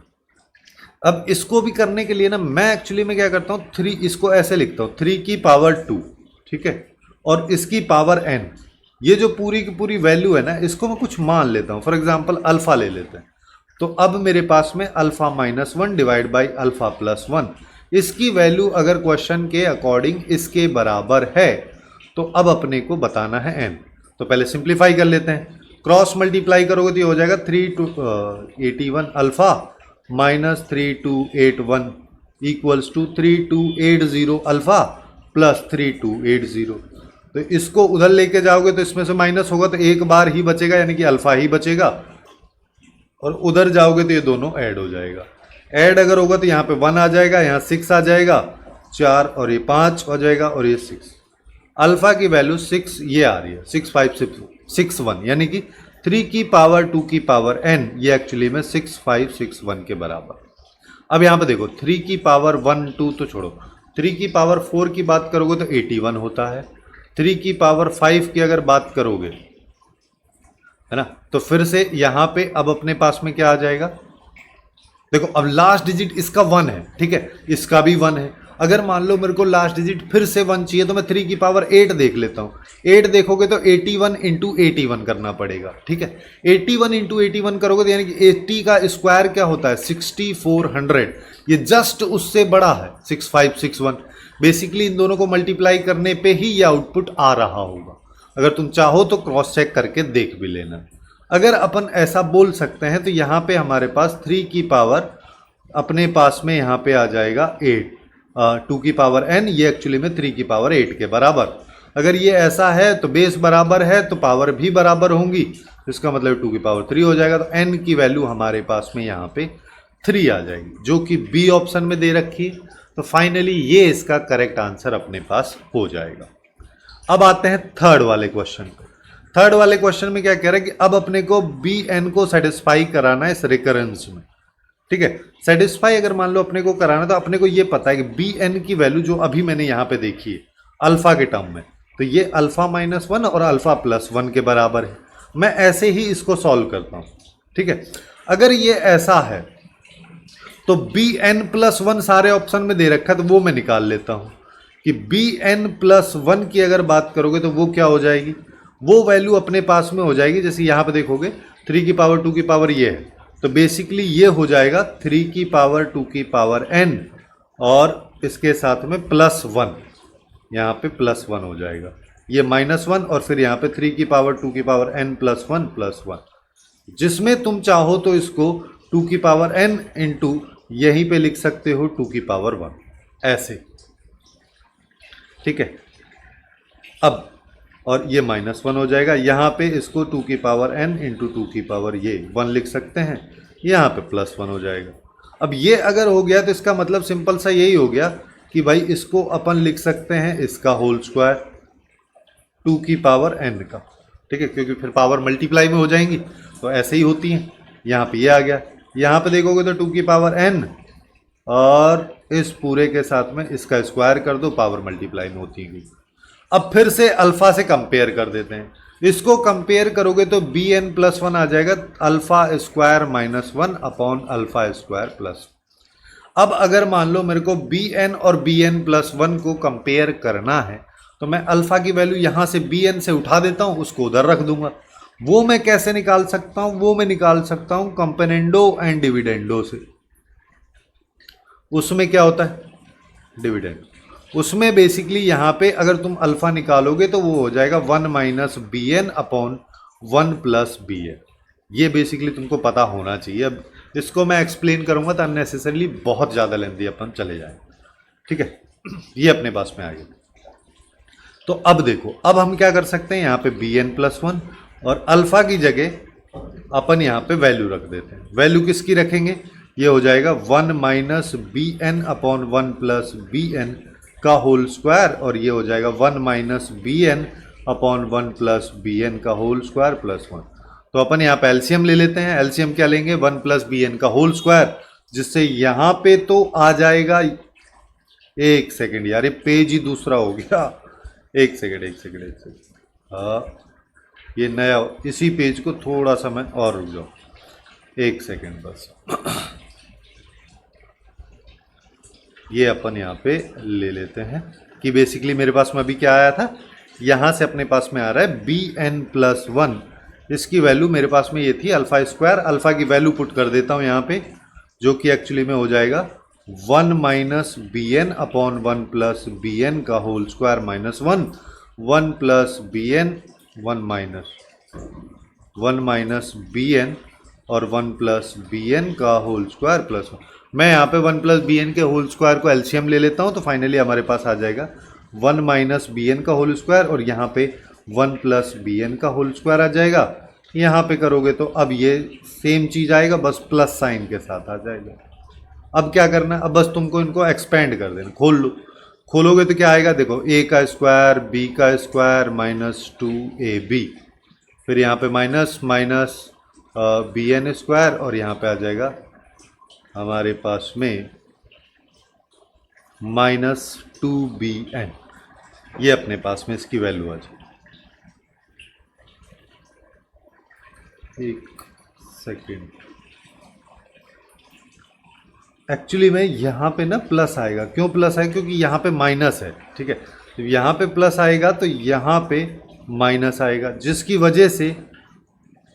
अब इसको भी करने के लिए ना मैं एक्चुअली में क्या करता हूँ, 3 इसको ऐसे लिखता हूँ 3 की पावर 2, ठीक है, और इसकी पावर n, ये जो पूरी की पूरी वैल्यू है ना, इसको मैं कुछ मान लेता हूँ। फॉर एग्जाम्पल अल्फा ले लेते हैं, तो अब मेरे पास में alpha minus 1 divide by alpha plus 1, इसकी वैल्यू अगर क्वेश्चन के अकॉर्डिंग इसके बराबर है तो अब अपने को बताना है n। तो पहले सिंप्लीफाई कर लेते हैं, क्रॉस मल्टीप्लाई करोगे तो ये हो जाएगा 3281 alpha minus 3281 equals to 3280 alpha plus 3280। तो इसको उधर लेके जाओगे तो इसमें से माइनस होगा तो एक बार ही बचेगा, यानी कि अल्फा ही बचेगा, और उधर जाओगे तो ये दोनों ऐड हो जाएगा। ऐड अगर होगा तो यहाँ पे 1 आ जाएगा, यहाँ 6 आ जाएगा, 4 और ये 5 हो जाएगा, और ये 6। अल्फा की वैल्यू 6 ये आ रही है, 6561, यानी कि 3 की पावर 2 की पावर n, ये एक्चुअली में 6561 के बराबर। अब यहाँ पे देखो 3 की पावर 1 2 तो छोड़ो, 3 की पावर 4 की बात करोगे तो 81 होता है, 3 की पावर 5 की अगर बात करोगे, है ना, तो फिर से यहाँ पे अब अपने पास में क्या आ जाएगा, देखो अब लास्ट डिजिट इसका 1 है, ठीक है, इसका भी 1 है। अगर मान लो मेरे को लास्ट डिजिट फिर से 1 चाहिए तो मैं 3 की पावर 8 देख लेता हूँ। 8 देखोगे तो 81 इंटू 81 करना पड़ेगा, ठीक है। 81 इंटू 81 करोगे तो यानी कि 80 का स्क्वायर क्या होता है 6400, ये जस्ट उससे बड़ा है 6561। बेसिकली इन दोनों को मल्टीप्लाई करने पे ही ये आउटपुट आ रहा होगा। अगर तुम चाहो तो क्रॉस चेक करके देख भी लेना। अगर अपन ऐसा बोल सकते हैं तो यहाँ पे हमारे पास 3 की पावर अपने पास में यहाँ पे आ जाएगा 8, 2 की पावर n, ये एक्चुअली में 3 की पावर 8 के बराबर। अगर ये ऐसा है तो बेस बराबर है तो पावर भी बराबर होंगी, इसका मतलब 2 की पावर 3 हो जाएगा। तो n की वैल्यू हमारे पास में यहाँ पे 3 आ जाएगी, जो कि बी ऑप्शन में दे रखी है। तो फाइनली ये इसका करेक्ट आंसर अपने पास हो जाएगा। अब आते हैं थर्ड वाले क्वेश्चन पे। थर्ड वाले क्वेश्चन में क्या कह रहा है कि अब अपने को बी एन को सेटिस्फाई कराना है इस रिकरेंस में, ठीक है। सेटिस्फाई अगर मान लो अपने को कराना, तो अपने को ये पता है कि बी एन की वैल्यू जो अभी मैंने यहाँ पे देखी है अल्फा के टर्म में, तो ये अल्फा माइनस 1 और अल्फा प्लस 1 के बराबर है। मैं ऐसे ही इसको सॉल्व करता हूँ, ठीक है। अगर ये ऐसा है तो bn+1 सारे ऑप्शन में दे रखा है, तो वो मैं निकाल लेता हूं कि bn+1 की अगर बात करोगे तो वो क्या हो जाएगी, वो वैल्यू अपने पास में हो जाएगी। जैसे यहां पे देखोगे 3 की पावर 2 की पावर ये है, तो बेसिकली ये हो जाएगा 3 की पावर 2 की पावर n और इसके साथ में +1, यहाँ पे +1 हो जाएगा, ये -1 और फिर यहाँ पे 3 की पावर 2 की पावर n+1 जिसमें तुम चाहो तो इसको 2 की पावर n इंटू यहीं पे लिख सकते हो 2 की पावर 1 ऐसे, ठीक है। अब और ये -1 हो जाएगा, यहाँ पे इसको 2 की पावर n इंटू 2 की पावर ये 1 लिख सकते हैं, यहाँ पे +1 हो जाएगा। अब ये अगर हो गया तो इसका मतलब सिंपल सा यही हो गया कि भाई इसको अपन लिख सकते हैं इसका होल स्क्वायर 2 की पावर n का, ठीक है, क्योंकि फिर पावर मल्टीप्लाई में हो जाएंगी तो ऐसे ही होती हैं। यहाँ पे ये आ गया, यहाँ पे देखोगे तो 2 की पावर n और इस पूरे के साथ में इसका स्क्वायर कर दो, पावर मल्टीप्लाई में होती है। अब फिर से अल्फा से कंपेयर कर देते हैं, इसको कंपेयर करोगे तो bn+1 आ जाएगा alpha square -1 upon alpha square plus. अब अगर मान लो मेरे को bn और bn+1 को कंपेयर करना है तो मैं अल्फा की वैल्यू यहां से bn से उठा देता हूं, उसको उधर रख दूंगा। वो मैं कैसे निकाल सकता हूं, वो मैं निकाल सकता हूं कंपोनेंडो एंड डिविडेंडो से। उसमें क्या होता है, डिविडेंड, उसमें बेसिकली यहाँ पे अगर तुम अल्फा निकालोगे तो वो हो जाएगा 1 - bn अपॉन 1 + bn। ये बेसिकली तुमको पता होना चाहिए। अब इसको मैं एक्सप्लेन करूंगा तो अननेसेसरली बहुत ज़्यादा लेंदी अपन चले जाए, ठीक है। ये अपने पास में आ गया। तो अब देखो, अब हम क्या कर सकते हैं, यहाँ पे bn+1 और अल्फा की जगह अपन यहाँ पे वैल्यू रख देते हैं। वैल्यू किसकी रखेंगे, ये हो जाएगा 1 - bn अपॉन 1 + bn का होल स्क्वायर और ये हो जाएगा 1 - bn अपॉन 1 + bn का होल स्क्वायर +1। तो अपन यहाँ पे एलसीएम ले लेते हैं। एलसीएम क्या लेंगे, 1 + bn का होल स्क्वायर, जिससे यहाँ पे तो आ जाएगा, एक सेकेंड यार ये पेज ही दूसरा हो गया, एक सेकेंड हाँ ये नया, इसी पेज को थोड़ा सा मैं और रुक जाओ, एक सेकेंड बस। ये अपन यहाँ पे ले लेते हैं कि बेसिकली मेरे पास में अभी क्या आया था, यहाँ से अपने पास में आ रहा है bn+1, इसकी वैल्यू मेरे पास में ये थी अल्फा स्क्वायर। अल्फा की वैल्यू पुट कर देता हूँ यहाँ पे, जो कि एक्चुअली में हो जाएगा 1 - bn अपॉन 1 + bn का होल स्क्वायर -1 1 + bn 1 - bn और 1 + bn का होल स्क्वायर +1। मैं यहाँ पे 1 + bn के होल स्क्वायर को एलसीएम ले लेता हूँ, तो फाइनली हमारे पास आ जाएगा 1 - bn का होल स्क्वायर और यहाँ पे 1 + bn का होल स्क्वायर आ जाएगा। यहाँ पे करोगे तो अब ये सेम चीज़ आएगा, बस प्लस साइन के साथ आ जाएगा। अब क्या करना है, अब बस तुमको इनको एक्सपेंड कर देना, खोल लो। खोलोगे तो क्या आएगा, देखो a का स्क्वायर b का स्क्वायर -2ab, फिर यहाँ पे माइनस bn स्क्वायर और यहाँ पे आ जाएगा हमारे पास में -2bn। ये अपने पास में इसकी वैल्यू आ जाए। एक सेकेंड, एक्चुअली में यहाँ पे ना प्लस आएगा, क्यों प्लस आएगा, क्योंकि यहाँ पे माइनस है, ठीक है। तो यहाँ पे प्लस आएगा तो यहाँ पे माइनस आएगा, जिसकी वजह से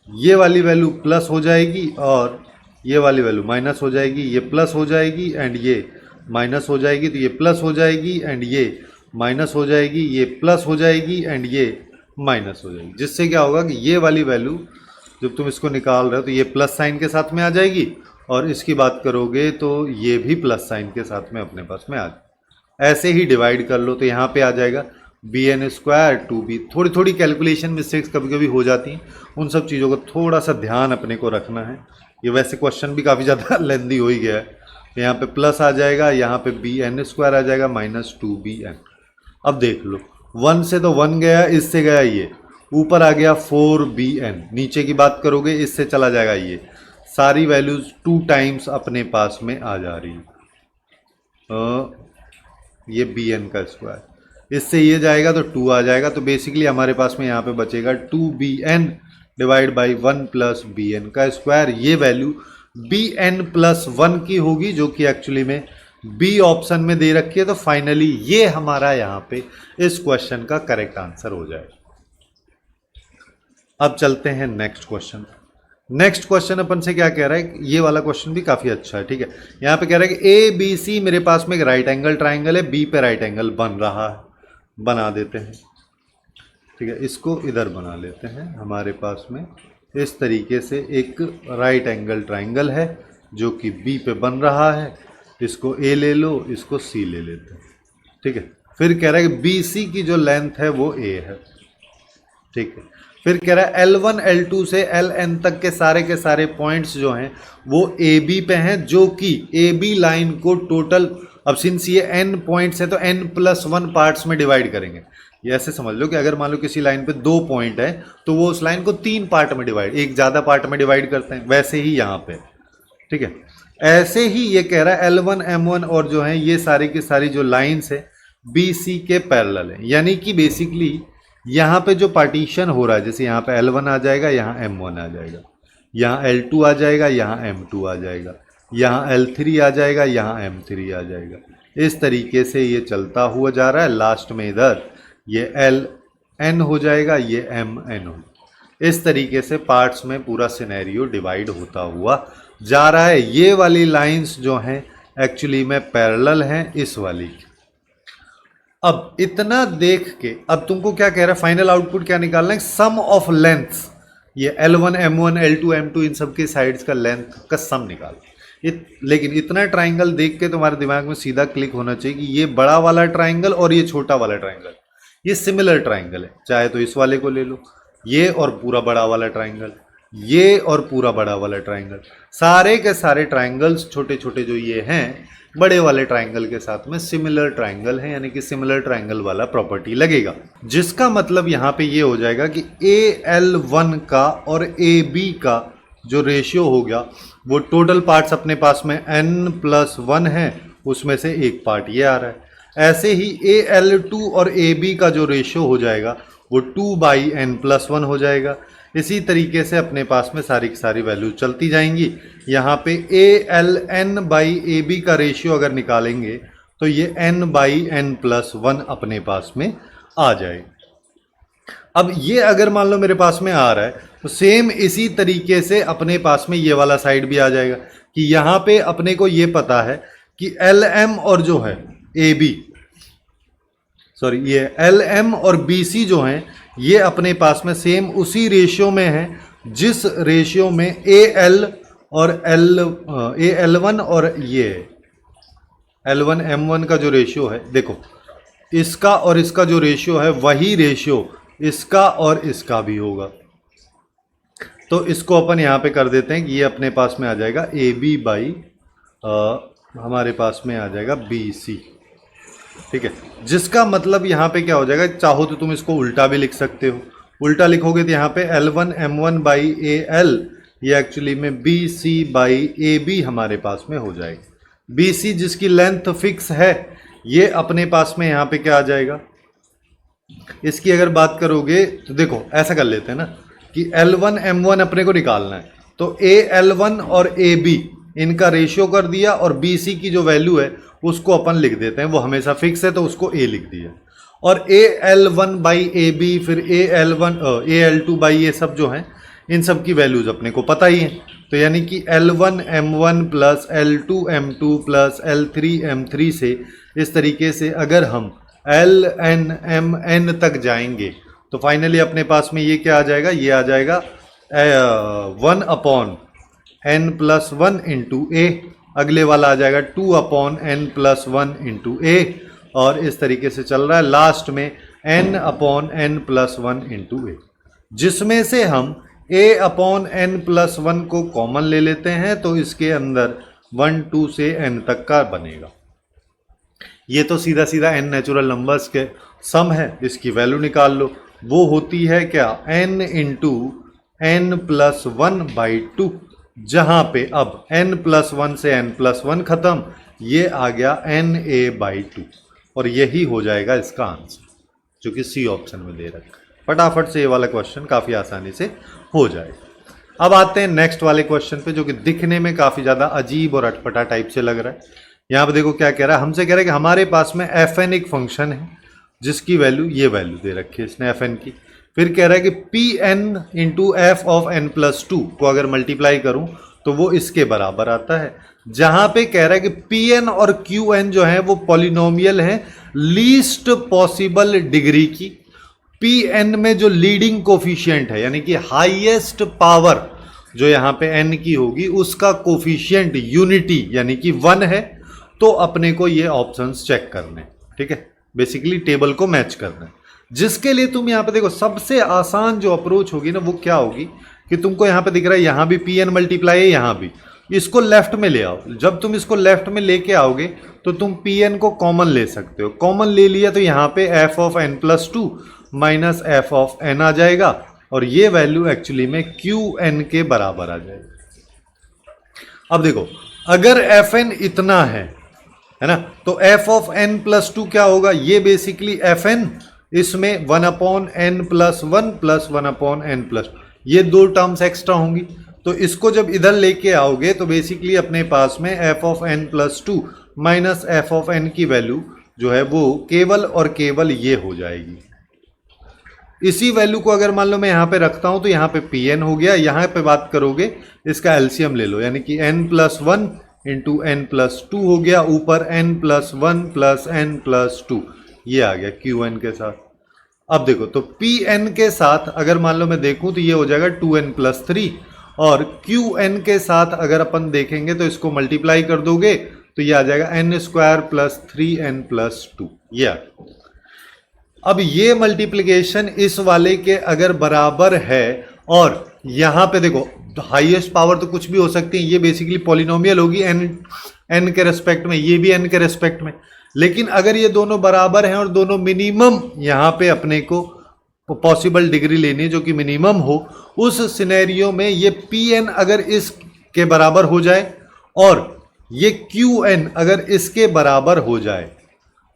ये वाली वैल्यू प्लस हो जाएगी और ये वाली वैल्यू माइनस हो जाएगी। ये प्लस हो जाएगी एंड ये माइनस हो जाएगी, तो ये प्लस हो जाएगी एंड ये माइनस हो जाएगी, ये प्लस हो जाएगी एंड ये माइनस हो जाएगी। जिससे क्या होगा कि ये वाली वैल्यू जब तुम इसको निकाल रहे हो तो ये प्लस साइन के साथ में आ जाएगी और इसकी बात करोगे तो ये भी प्लस साइन के साथ में अपने पास में आ जाए। ऐसे ही डिवाइड कर लो तो यहाँ पे आ जाएगा bn स्क्वायर 2b। थोड़ी थोड़ी कैलकुलेशन मिस्टेक्स कभी कभी हो जाती हैं, उन सब चीज़ों को थोड़ा सा ध्यान अपने को रखना है। ये वैसे क्वेश्चन भी काफ़ी ज़्यादा लेंदी हो ही गया है। यहाँ पे प्लस आ जाएगा, यहाँ पे bn स्क्वायर आ जाएगा -2bn। अब देख लो 1 से तो 1 गया, इससे गया ये, ऊपर आ गया 4bn, नीचे की बात करोगे इससे चला जाएगा ये, सारी वैल्यूज 2 टाइम्स अपने पास में आ जा रही है। ये bn का स्क्वायर, इससे ये जाएगा तो 2 आ जाएगा, तो बेसिकली हमारे पास में यहाँ पे बचेगा 2bn divide by 1 plus B N का स्क्वायर। ये वैल्यू बी एन प्लस 1 की होगी जो कि एक्चुअली में बी ऑप्शन में दे रखी है। तो फाइनली ये हमारा यहाँ पे इस क्वेश्चन का करेक्ट आंसर हो जाएगा। अब चलते हैं नेक्स्ट क्वेश्चन। नेक्स्ट क्वेश्चन अपन से क्या कह रहा है, ये वाला क्वेश्चन भी काफी अच्छा है, ठीक है। यहाँ पे कह रहा है कि ए बी सी मेरे पास में एक राइट एंगल ट्राइंगल है, बी पे राइट एंगल बन रहा है, बना देते हैं, ठीक है। इसको इधर बना लेते हैं। हमारे पास में इस तरीके से एक राइट एंगल ट्राइंगल है जो कि बी पे बन रहा है। इसको ए ले लो, इसको सी ले लेते हैं, ठीक है। फिर कह रहा है कि बी सी की जो लेंथ है वो ए है, ठीक है। फिर कह रहा है L1 L2 से Ln तक के सारे पॉइंट्स जो हैं वो AB पे हैं, जो कि AB लाइन को टोटल, अब सिंस ये n पॉइंट्स है तो n+1 पार्ट्स में डिवाइड करेंगे। ये ऐसे समझ लो कि अगर मान लो किसी लाइन पे 2 पॉइंट है तो वो उस लाइन को 3 पार्ट में डिवाइड, एक ज़्यादा पार्ट में डिवाइड करते हैं, वैसे ही यहाँ पे, ठीक है। ऐसे ही ये कह रहा है L1 M1 और जो है ये सारी की सारी जो लाइन्स है BC के पैरेलल है, यानी कि बेसिकली यहाँ पे जो पार्टीशन हो रहा है, जैसे यहाँ पे L1 आ जाएगा, यहाँ M1 आ जाएगा, यहाँ L2 आ जाएगा, यहाँ M2 आ जाएगा, यहाँ L3 आ जाएगा, यहाँ M3 आ जाएगा। इस तरीके से ये चलता हुआ जा रहा है। लास्ट में इधर ये Ln हो जाएगा, ये Mn हो। इस तरीके से पार्ट्स में पूरा सिनेरियो डिवाइड होता हुआ जा रहा है। ये वाली लाइंस जो हैं एक्चुअली में पैरेलल हैं इस वाली की। अब इतना देख के अब तुमको क्या कह रहा है, फाइनल आउटपुट क्या निकालना है, सम ऑफ लेंथ्स। ये L1 M1 L2 M2 इन सब के साइड्स का लेंथ का सम निकालो। लेकिन इतना ट्राइंगल देख के तुम्हारे दिमाग में सीधा क्लिक होना चाहिए कि ये बड़ा वाला ट्राइंगल और ये छोटा वाला ट्राइंगल ये सिमिलर ट्राइंगल है। चाहे तो इस वाले को ले लो, ये और पूरा बड़ा वाला ट्राइंगल, ये और पूरा बड़ा वाला ट्राइंगल, सारे के सारे ट्राइंगल्स छोटे छोटे जो ये हैं बड़े वाले ट्राइंगल के साथ में सिमिलर ट्राइंगल है, यानी कि सिमिलर ट्राइंगल वाला प्रॉपर्टी लगेगा। जिसका मतलब यहाँ पे ये हो जाएगा कि AL1 का और AB का जो रेशियो हो गया वो टोटल पार्ट्स अपने पास में n+1 है, उसमें से एक पार्ट ये आ रहा है। ऐसे ही AL2 और AB का जो रेशियो हो जाएगा वो 2/n+1 हो जाएगा। इसी तरीके से अपने पास में सारी की सारी वैल्यू चलती जाएंगी। यहाँ पे ALn/AB का रेशियो अगर निकालेंगे तो ये n/n+1 अपने पास में आ जाएगा। अब ये अगर मान लो मेरे पास में आ रहा है तो सेम इसी तरीके से अपने पास में ये वाला साइड भी आ जाएगा कि यहाँ पे अपने को ये पता है कि LM और जो है AB, सॉरी ये LM और BC जो हैं ये अपने पास में सेम उसी रेशियो में है जिस रेशियो में AL1 और ये L1 M1 का जो रेशियो है, देखो इसका और इसका जो रेशियो है वही रेशियो इसका और इसका भी होगा। तो इसको अपन यहाँ पे कर देते हैं कि ये अपने पास में आ जाएगा AB/ हमारे पास में आ जाएगा BC, ठीक है। जिसका मतलब यहाँ पे क्या हो जाएगा, चाहो तो तुम इसको उल्टा भी लिख सकते हो। उल्टा लिखोगे तो यहाँ पे L1 M1/AL ये एक्चुअली में BC/AB हमारे पास में हो जाएगा। BC जिसकी लेंथ फिक्स है ये अपने पास में यहाँ पे क्या आ जाएगा, इसकी अगर बात करोगे तो देखो ऐसा कर लेते हैं ना कि L1 M1 अपने को निकालना है तो AL1 और AB इनका रेशियो कर दिया और BC की जो वैल्यू है उसको अपन लिख देते हैं, वो हमेशा फिक्स है तो उसको A लिख दिया। और AL1/AB फिर AL2 ये सब जो हैं इन सब की वैल्यूज अपने को पता ही है। तो यानी कि L1 M1 plus L2 M2 plus L3 M3 से इस तरीके से अगर हम Ln Mn तक जाएंगे तो फाइनली अपने पास में ये क्या आ जाएगा, ये आ जाएगा 1/n+1 इंटू A, अगले वाला आ जाएगा 2/n+1 इंटू A, और इस तरीके से चल रहा है लास्ट में n/n+1 इंटू A, जिसमें से हम A/n+1 को कॉमन ले लेते हैं तो इसके अंदर 1 2 से n तक का बनेगा। ये तो सीधा सीधा n नेचुरल नंबर्स के सम है, इसकी वैल्यू निकाल लो। वो होती है क्या, n इंटू n+1/2, जहाँ पे अब n+1 से n+1 खत्म, ये आ गया NA/2 और यही हो जाएगा इसका आंसर जो कि सी ऑप्शन में दे रखा है। फटाफट से ये वाला क्वेश्चन काफ़ी आसानी से हो जाएगा। अब आते हैं नेक्स्ट वाले क्वेश्चन पे, जो कि दिखने में काफ़ी ज़्यादा अजीब और अटपटा टाइप से लग रहा है। यहाँ पे देखो क्या कह रहा है, हमसे कह रहा है कि हमारे पास में एफ एन एक फंक्शन है जिसकी वैल्यू ये वैल्यू दे रखी है इसने एफ एन की। फिर कह रहा है कि P N into F of N plus two को अगर मल्टीप्लाई करूं तो वो इसके बराबर आता है। जहां पे कह रहा है कि पी एन और क्यू एन जो है वो पॉलिनोमियल है लीस्ट पॉसिबल डिग्री की। पी एन में जो लीडिंग कोफिशिएंट है यानी कि हाईएस्ट पावर जो यहां पे एन की होगी उसका कोफिशिएंट यूनिटी यानी कि 1 है। तो अपने को ये ऑप्शंस चेक करने, ठीक है, बेसिकली टेबल को मैच करना है। जिसके लिए तुम यहाँ पे देखो सबसे आसान जो अप्रोच होगी ना वो क्या होगी कि तुमको यहाँ पे दिख रहा है यहाँ भी पी एन मल्टीप्लाई है, यहाँ भी इसको लेफ्ट में ले आओ। जब तुम इसको लेफ्ट में लेके आओगे तो तुम पी एन को कॉमन ले सकते हो। कॉमन ले लिया तो यहाँ पे f of N plus two minus F of n आ जाएगा और ये वैल्यू एक्चुअली में क्यू एन के बराबर आ जाएगी। अब देखो अगर एफ एन इतना है ना, तो F of N plus two क्या होगा, ये बेसिकली एफ एन, इसमें 1 upon N plus one plus 1 upon N plus, ये दो टर्म्स एक्स्ट्रा होंगी। तो इसको जब इधर लेके आओगे तो बेसिकली अपने पास में F of N plus two minus F of N की वैल्यू जो है वो केवल और केवल ये हो जाएगी। इसी वैल्यू को अगर मान लो मैं यहाँ पे रखता हूं तो यहाँ पे पी एन हो गया। यहाँ पे बात करोगे इसका एलसीएम ले लो यानी कि N plus one into N plus two हो गया, ऊपर N plus one plus N plus two, ये आ गया क्यू एन के साथ। अब देखो तो पी एन के साथ अगर मान लो मैं देखूं तो ये हो जाएगा 2n प्लस थ्री, और क्यू एन के साथ अगर अपन देखेंगे तो इसको मल्टीप्लाई कर दोगे तो ये आ जाएगा N square plus 3n plus two. ये अब ये मल्टीप्लीकेशन इस वाले के अगर बराबर है, और यहां पे देखो हाईएस्ट पावर तो कुछ भी हो सकती है, ये बेसिकली पॉलिनोमियल होगी एन के रेस्पेक्ट में, ये भी एन के रेस्पेक्ट में। लेकिन अगर ये दोनों बराबर हैं और दोनों मिनिमम यहाँ पे अपने को पॉसिबल डिग्री लेनी है जो कि मिनिमम हो, उस सिनेरियो में ये पी एन अगर इस के बराबर हो जाए और ये क्यू एन अगर इसके बराबर हो जाए,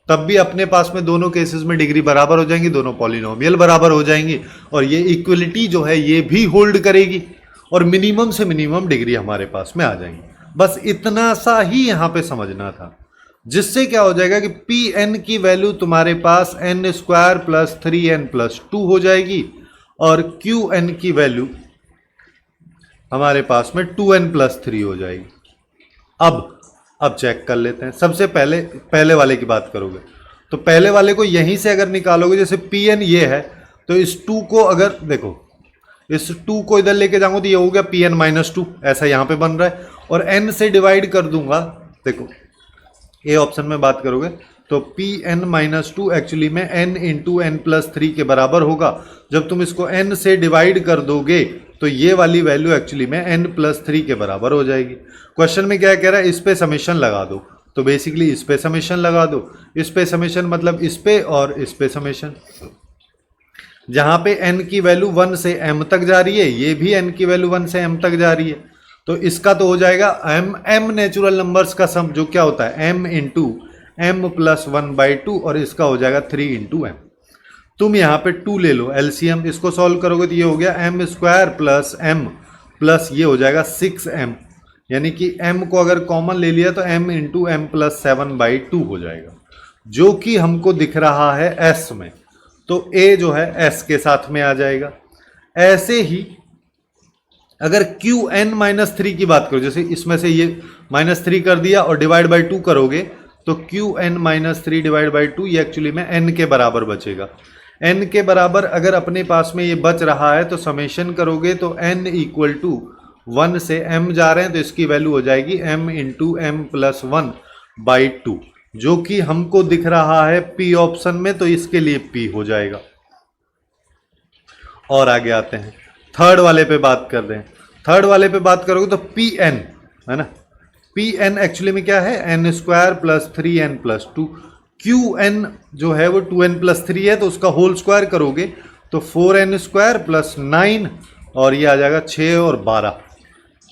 तब भी अपने पास में दोनों केसेस में डिग्री बराबर हो जाएंगी, दोनों पॉलिनोमियल बराबर हो जाएंगी और ये इक्वलिटी जो है ये भी होल्ड करेगी और मिनिमम से मिनिमम डिग्री हमारे पास में आ जाएंगी। बस इतना सा ही यहाँ पे समझना था, जिससे क्या हो जाएगा कि पी एन की वैल्यू तुम्हारे पास n square plus 3n plus two हो जाएगी और क्यू एन की वैल्यू हमारे पास में 2n प्लस थ्री हो जाएगी। अब चेक कर लेते हैं। सबसे पहले वाले की बात करोगे तो पहले वाले को यहीं से अगर निकालोगे, जैसे पी एन ये है तो इस 2 को अगर देखो इस 2 को इधर लेके जाऊंगा तो ये हो गया पी एन माइनस टू, ऐसा यहां पे बन रहा है, और n से डिवाइड कर दूंगा। देखो ए ऑप्शन में बात करोगे तो P N minus two actually में n into N plus three के बराबर होगा। जब तुम इसको n से डिवाइड कर दोगे तो ये वाली वैल्यू एक्चुअली में n प्लस थ्री के बराबर हो जाएगी। क्वेश्चन में क्या कह रहा है, इस पे समेशन लगा दो, तो बेसिकली इस पे समेशन लगा दो। इस पे समेशन मतलब इस पे और इस पे समेशन, जहां पे n की वैल्यू 1 से m तक जा रही है, ये भी n की वैल्यू 1 से m तक जा रही है, तो इसका तो हो जाएगा m नेचुरल नंबर्स का सम जो क्या होता है m into M plus one by two, और इसका हो जाएगा 3 इंटू एम। तुम यहाँ पे 2 ले लो एलसीएम, इसको सॉल्व करोगे तो ये हो गया M square plus M plus ये हो जाएगा 6m, यानी कि m को अगर कॉमन ले लिया तो m into M plus 7 by two हो जाएगा, जो कि हमको दिख रहा है s में, तो a जो है s के साथ में आ जाएगा। ऐसे ही अगर क्यू एन माइनस थ्री की बात करो, जैसे इसमें से ये माइनस थ्री कर दिया और डिवाइड बाई टू करोगे तो Q N minus three divide by two ये एक्चुअली में n के बराबर बचेगा। n के बराबर अगर अपने पास में ये बच रहा है तो समेशन करोगे तो n इक्वल टू 1 से m जा रहे हैं तो इसकी वैल्यू हो जाएगी m into M plus one by two, जो कि हमको दिख रहा है p ऑप्शन में, तो इसके लिए p हो जाएगा। और आगे आते हैं थर्ड वाले पे बात कर रहे हैं। थर्ड वाले पे बात करोगे तो पी एन है ना, पी एन एक्चुअली में क्या है N square plus 3n plus two, Q N जो है वो 2n प्लस थ्री है तो उसका होल स्क्वायर करोगे तो 4n स्क्वायर प्लस 9 और ये आ जाएगा 6 और 12,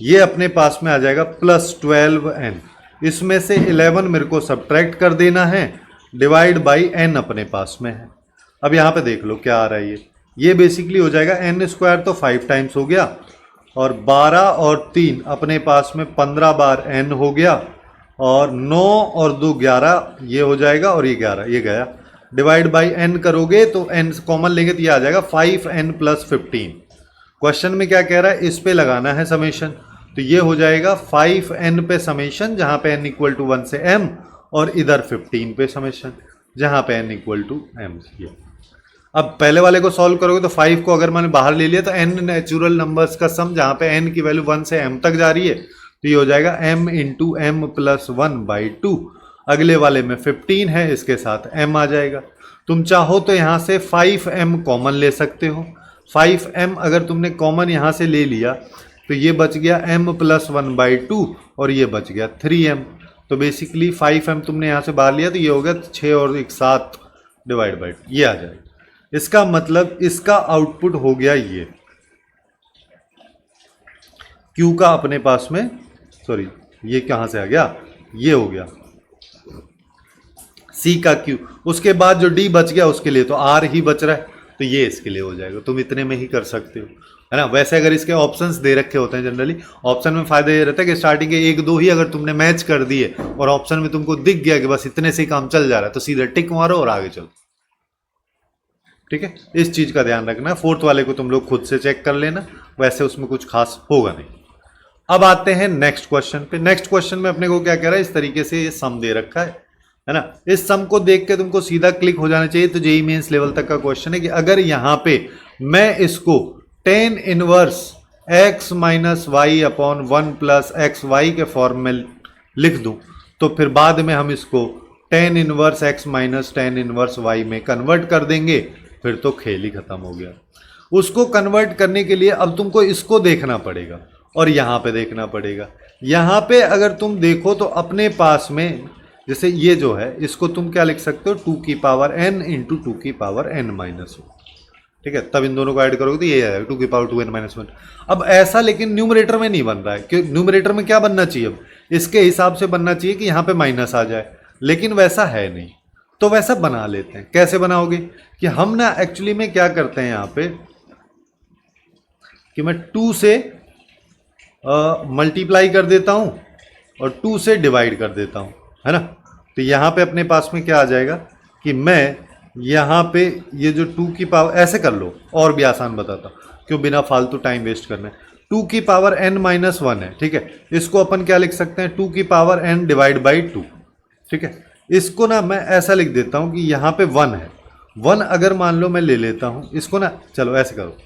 ये अपने पास में आ जाएगा प्लस 12n। इसमें से 11 मेरे को सब्ट्रैक्ट कर देना है, डिवाइड बाई n अपने पास में है। अब यहाँ पे देख लो क्या आ रहा है, ये ये बेसिकली हो जाएगा n स्क्वायर तो 5 टाइम्स हो गया, और 12 और 3 अपने पास में 15 बार n हो गया, और 9 और 2 11 ये हो जाएगा, और ये 11 ये गया, डिवाइड बाई n करोगे तो n कॉमन लेंगे तो ये आ जाएगा 5n + 15। क्वेश्चन में क्या कह रहा है, इस पे लगाना है समेशन, तो ये हो जाएगा 5n पे समेशन जहां पे n = 1 से m, और इधर 15 पे समेशन जहां पे n = m। अब पहले वाले को सॉल्व करोगे तो 5 को अगर मैंने बाहर ले लिया तो n नेचुरल नंबर्स का सम जहां पे n की वैल्यू 1 से m तक जा रही है, तो ये हो जाएगा m × m + 1/2। अगले वाले में 15 है, इसके साथ m आ जाएगा। तुम चाहो तो यहाँ से 5m कॉमन ले सकते हो। 5m अगर तुमने कॉमन यहाँ से ले लिया तो ये बच गया m + 1/2, और ये बच गया 3m। तो बेसिकली 5m तुमने यहाँ से बाहर लिया तो ये हो गया 6 और 1 7 डिवाइड बाई ये आ जाएगा। इसका मतलब इसका आउटपुट हो गया ये Q का अपने पास में, सॉरी ये कहाँ से आ गया, ये हो गया C का Q। उसके बाद जो D बच गया उसके लिए तो R ही बच रहा है, तो ये इसके लिए हो जाएगा। तुम इतने में ही कर सकते हो, है ना। वैसे अगर इसके ऑप्शंस दे रखे होते हैं जनरली, ऑप्शन में फायदा ये रहता है कि स्टार्टिंग के 1-2 ही अगर तुमने मैच कर दिए और ऑप्शन में तुमको दिख गया कि बस इतने से ही काम चल जा रहा है, तो सीधे टिक मारो और आगे चलो। ठीक है, इस चीज का ध्यान रखना। फोर्थ वाले को तुम लोग खुद से चेक कर लेना, वैसे उसमें कुछ खास होगा नहीं। अब आते हैं नेक्स्ट क्वेश्चन पे। नेक्स्ट क्वेश्चन में अपने को क्या कह रहा है, इस तरीके से ये सम दे रखा है ना। इस सम को देख के तुमको सीधा क्लिक हो जाना चाहिए। तो जेईई मेंस लेवल तक का क्वेश्चन है कि अगर यहाँ पे मैं इसको tan inverse x - y/1 + xy के फॉर्म में लिख दूं, तो फिर बाद में हम इसको tan inverse x - tan inverse y में कन्वर्ट कर देंगे, फिर तो खेल ही खत्म हो गया। उसको कन्वर्ट करने के लिए अब तुमको इसको देखना पड़ेगा और यहाँ पे देखना पड़ेगा। यहाँ पे अगर तुम देखो तो अपने पास में जैसे ये जो है, इसको तुम क्या लिख सकते हो, 2n × 2n-1। ठीक है, तब इन दोनों को ऐड करोगे तो ये आएगा 2n-2n-1। अब ऐसा लेकिन न्यूमरेटर में नहीं बन रहा है, क्योंकि न्यूमरेटर में क्या बनना चाहिए, अब इसके हिसाब से बनना चाहिए कि यहाँ पे माइनस आ जाए, लेकिन वैसा है नहीं। तो वैसा बना लेते हैं। कैसे बनाओगे कि हम ना एक्चुअली में क्या करते हैं यहाँ पे कि मैं 2 से मल्टीप्लाई कर देता हूँ और 2 से डिवाइड कर देता हूँ, है ना। तो यहाँ पे अपने पास में क्या आ जाएगा कि मैं यहाँ पे ये जो 2 की पावर ऐसे कर लो, और भी आसान बताता हूँ क्यों बिना फालतू टाइम वेस्ट करना है। 2 की पावर n-1 है, ठीक है। इसको अपन क्या लिख सकते हैं, 2 की पावर n डिवाइड बाई 2। ठीक है, इसको ना मैं ऐसा लिख देता हूँ कि यहाँ पे 1 है। 1 अगर मान लो मैं ले लेता हूँ इसको ना, चलो ऐसे करो,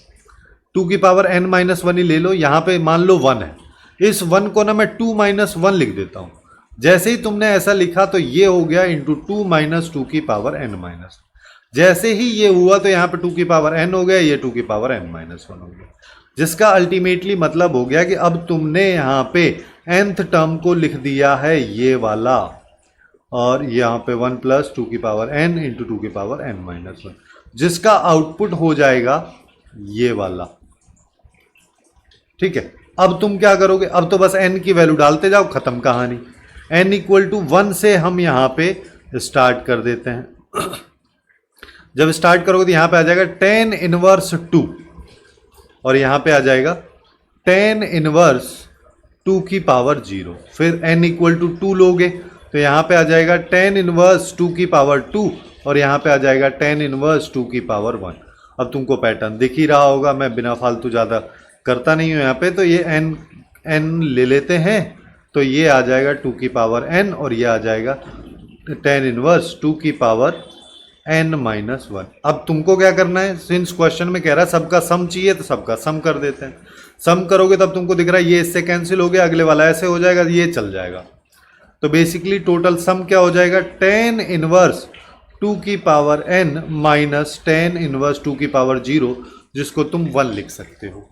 2 की पावर n-1 ही ले लो, यहाँ पे मान लो 1 है। इस 1 को ना मैं 2 - 1 लिख देता हूँ। जैसे ही तुमने ऐसा लिखा तो ये हो गया इंटू 2 - 2 की पावर n-। जैसे ही ये हुआ तो यहाँ पे 2 की पावर n हो गया, ये 2 की पावर n-1 हो गया, जिसका अल्टीमेटली मतलब हो गया कि अब तुमने यहाँ पे nth टर्म को लिख दिया है ये वाला, और यहाँ पे 1 + 2 की पावर n × 2 की पावर n-1, जिसका आउटपुट हो जाएगा ये वाला। ठीक है, अब तुम क्या करोगे, अब तो बस n की वैल्यू डालते जाओ, खत्म कहानी। n = 1 से हम यहाँ पे स्टार्ट कर देते हैं। जब स्टार्ट करोगे तो यहाँ पे आ जाएगा tan इनवर्स 2, और यहाँ पे आ जाएगा tan इनवर्स 2 की पावर 0। फिर n = 2 लोगे तो यहाँ पे आ जाएगा tan इनवर्स 2 की पावर 2, और यहाँ पे आ जाएगा tan इनवर्स 2 की पावर 1। अब तुमको पैटर्न दिख ही रहा होगा, मैं बिना फालतू ज़्यादा करता नहीं हूँ यहाँ पे। तो ये n ले लेते हैं, तो ये आ जाएगा 2 की पावर n, और ये आ जाएगा tan इनवर्स 2 की पावर n-1। अब तुमको क्या करना है, सिंस क्वेश्चन में कह रहा है सबका सम चाहिए तो सबका सम कर देते हैं। सम करोगे तब तुमको दिख रहा है ये इससे कैंसिल हो गया, अगले वाला ऐसे हो जाएगा, ये चल जाएगा। तो बेसिकली टोटल सम क्या हो जाएगा, tan इनवर्स 2 की पावर n - tan इनवर्स 2 की पावर 0, जिसको तुम 1 लिख सकते हो।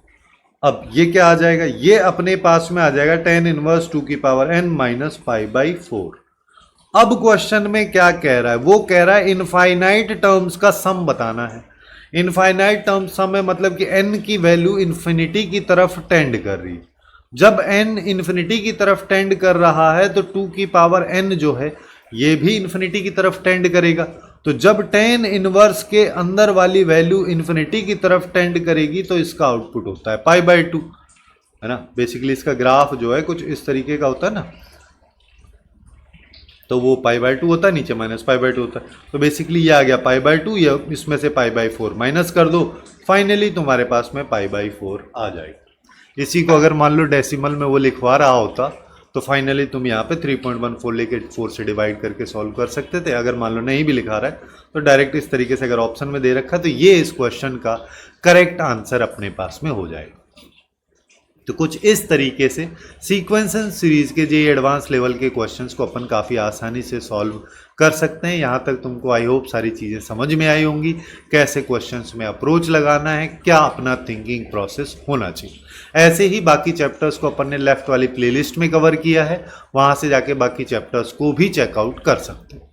अब ये क्या आ जाएगा, ये अपने पास में आ जाएगा tan इनवर्स 2 की पावर n - π/4। अब क्वेश्चन में क्या कह रहा है, वो कह रहा है इनफाइनाइट टर्म्स का सम बताना है। इनफाइनाइट टर्म सम है मतलब कि n की वैल्यू इन्फिनिटी की तरफ टेंड कर रही है। जब n इन्फिनिटी की तरफ टेंड कर रहा है तो 2 की पावर n जो है ये भी इन्फिनिटी की तरफ टेंड करेगा। तो जब tan इनवर्स के अंदर वाली वैल्यू इन्फिनिटी की तरफ टेंड करेगी तो इसका आउटपुट होता है π/2, है ना। बेसिकली इसका ग्राफ जो है कुछ इस तरीके का होता है ना, तो वो π/2 होता है, नीचे -π/2 होता है। तो बेसिकली ये आ गया π/2, या इसमें से π/4 माइनस कर दो, फाइनली तुम्हारे पास में π/4 आ जाएगा। इसी को अगर मान लो डेसिमल में वो लिखवा रहा होता तो फाइनली तुम यहाँ पे 3.14 लेके 4 से डिवाइड करके सॉल्व कर सकते थे। अगर मान लो नहीं भी लिखा रहा है तो डायरेक्ट इस तरीके से अगर ऑप्शन में दे रखा तो ये इस क्वेश्चन का करेक्ट आंसर अपने पास में हो जाएगा। तो कुछ इस तरीके से सीक्वेंस एंड सीरीज के जे एडवांस लेवल के क्वेश्चंस को अपन काफ़ी आसानी से सॉल्व कर सकते हैं। यहाँ तक तुमको आई होप सारी चीज़ें समझ में आई होंगी, कैसे क्वेश्चंस में अप्रोच लगाना है, क्या अपना थिंकिंग प्रोसेस होना चाहिए। ऐसे ही बाकी चैप्टर्स को अपन ने लेफ्ट वाली प्लेलिस्ट में कवर किया है, वहाँ से जाके बाकी चैप्टर्स को भी चेकआउट कर सकते हैं।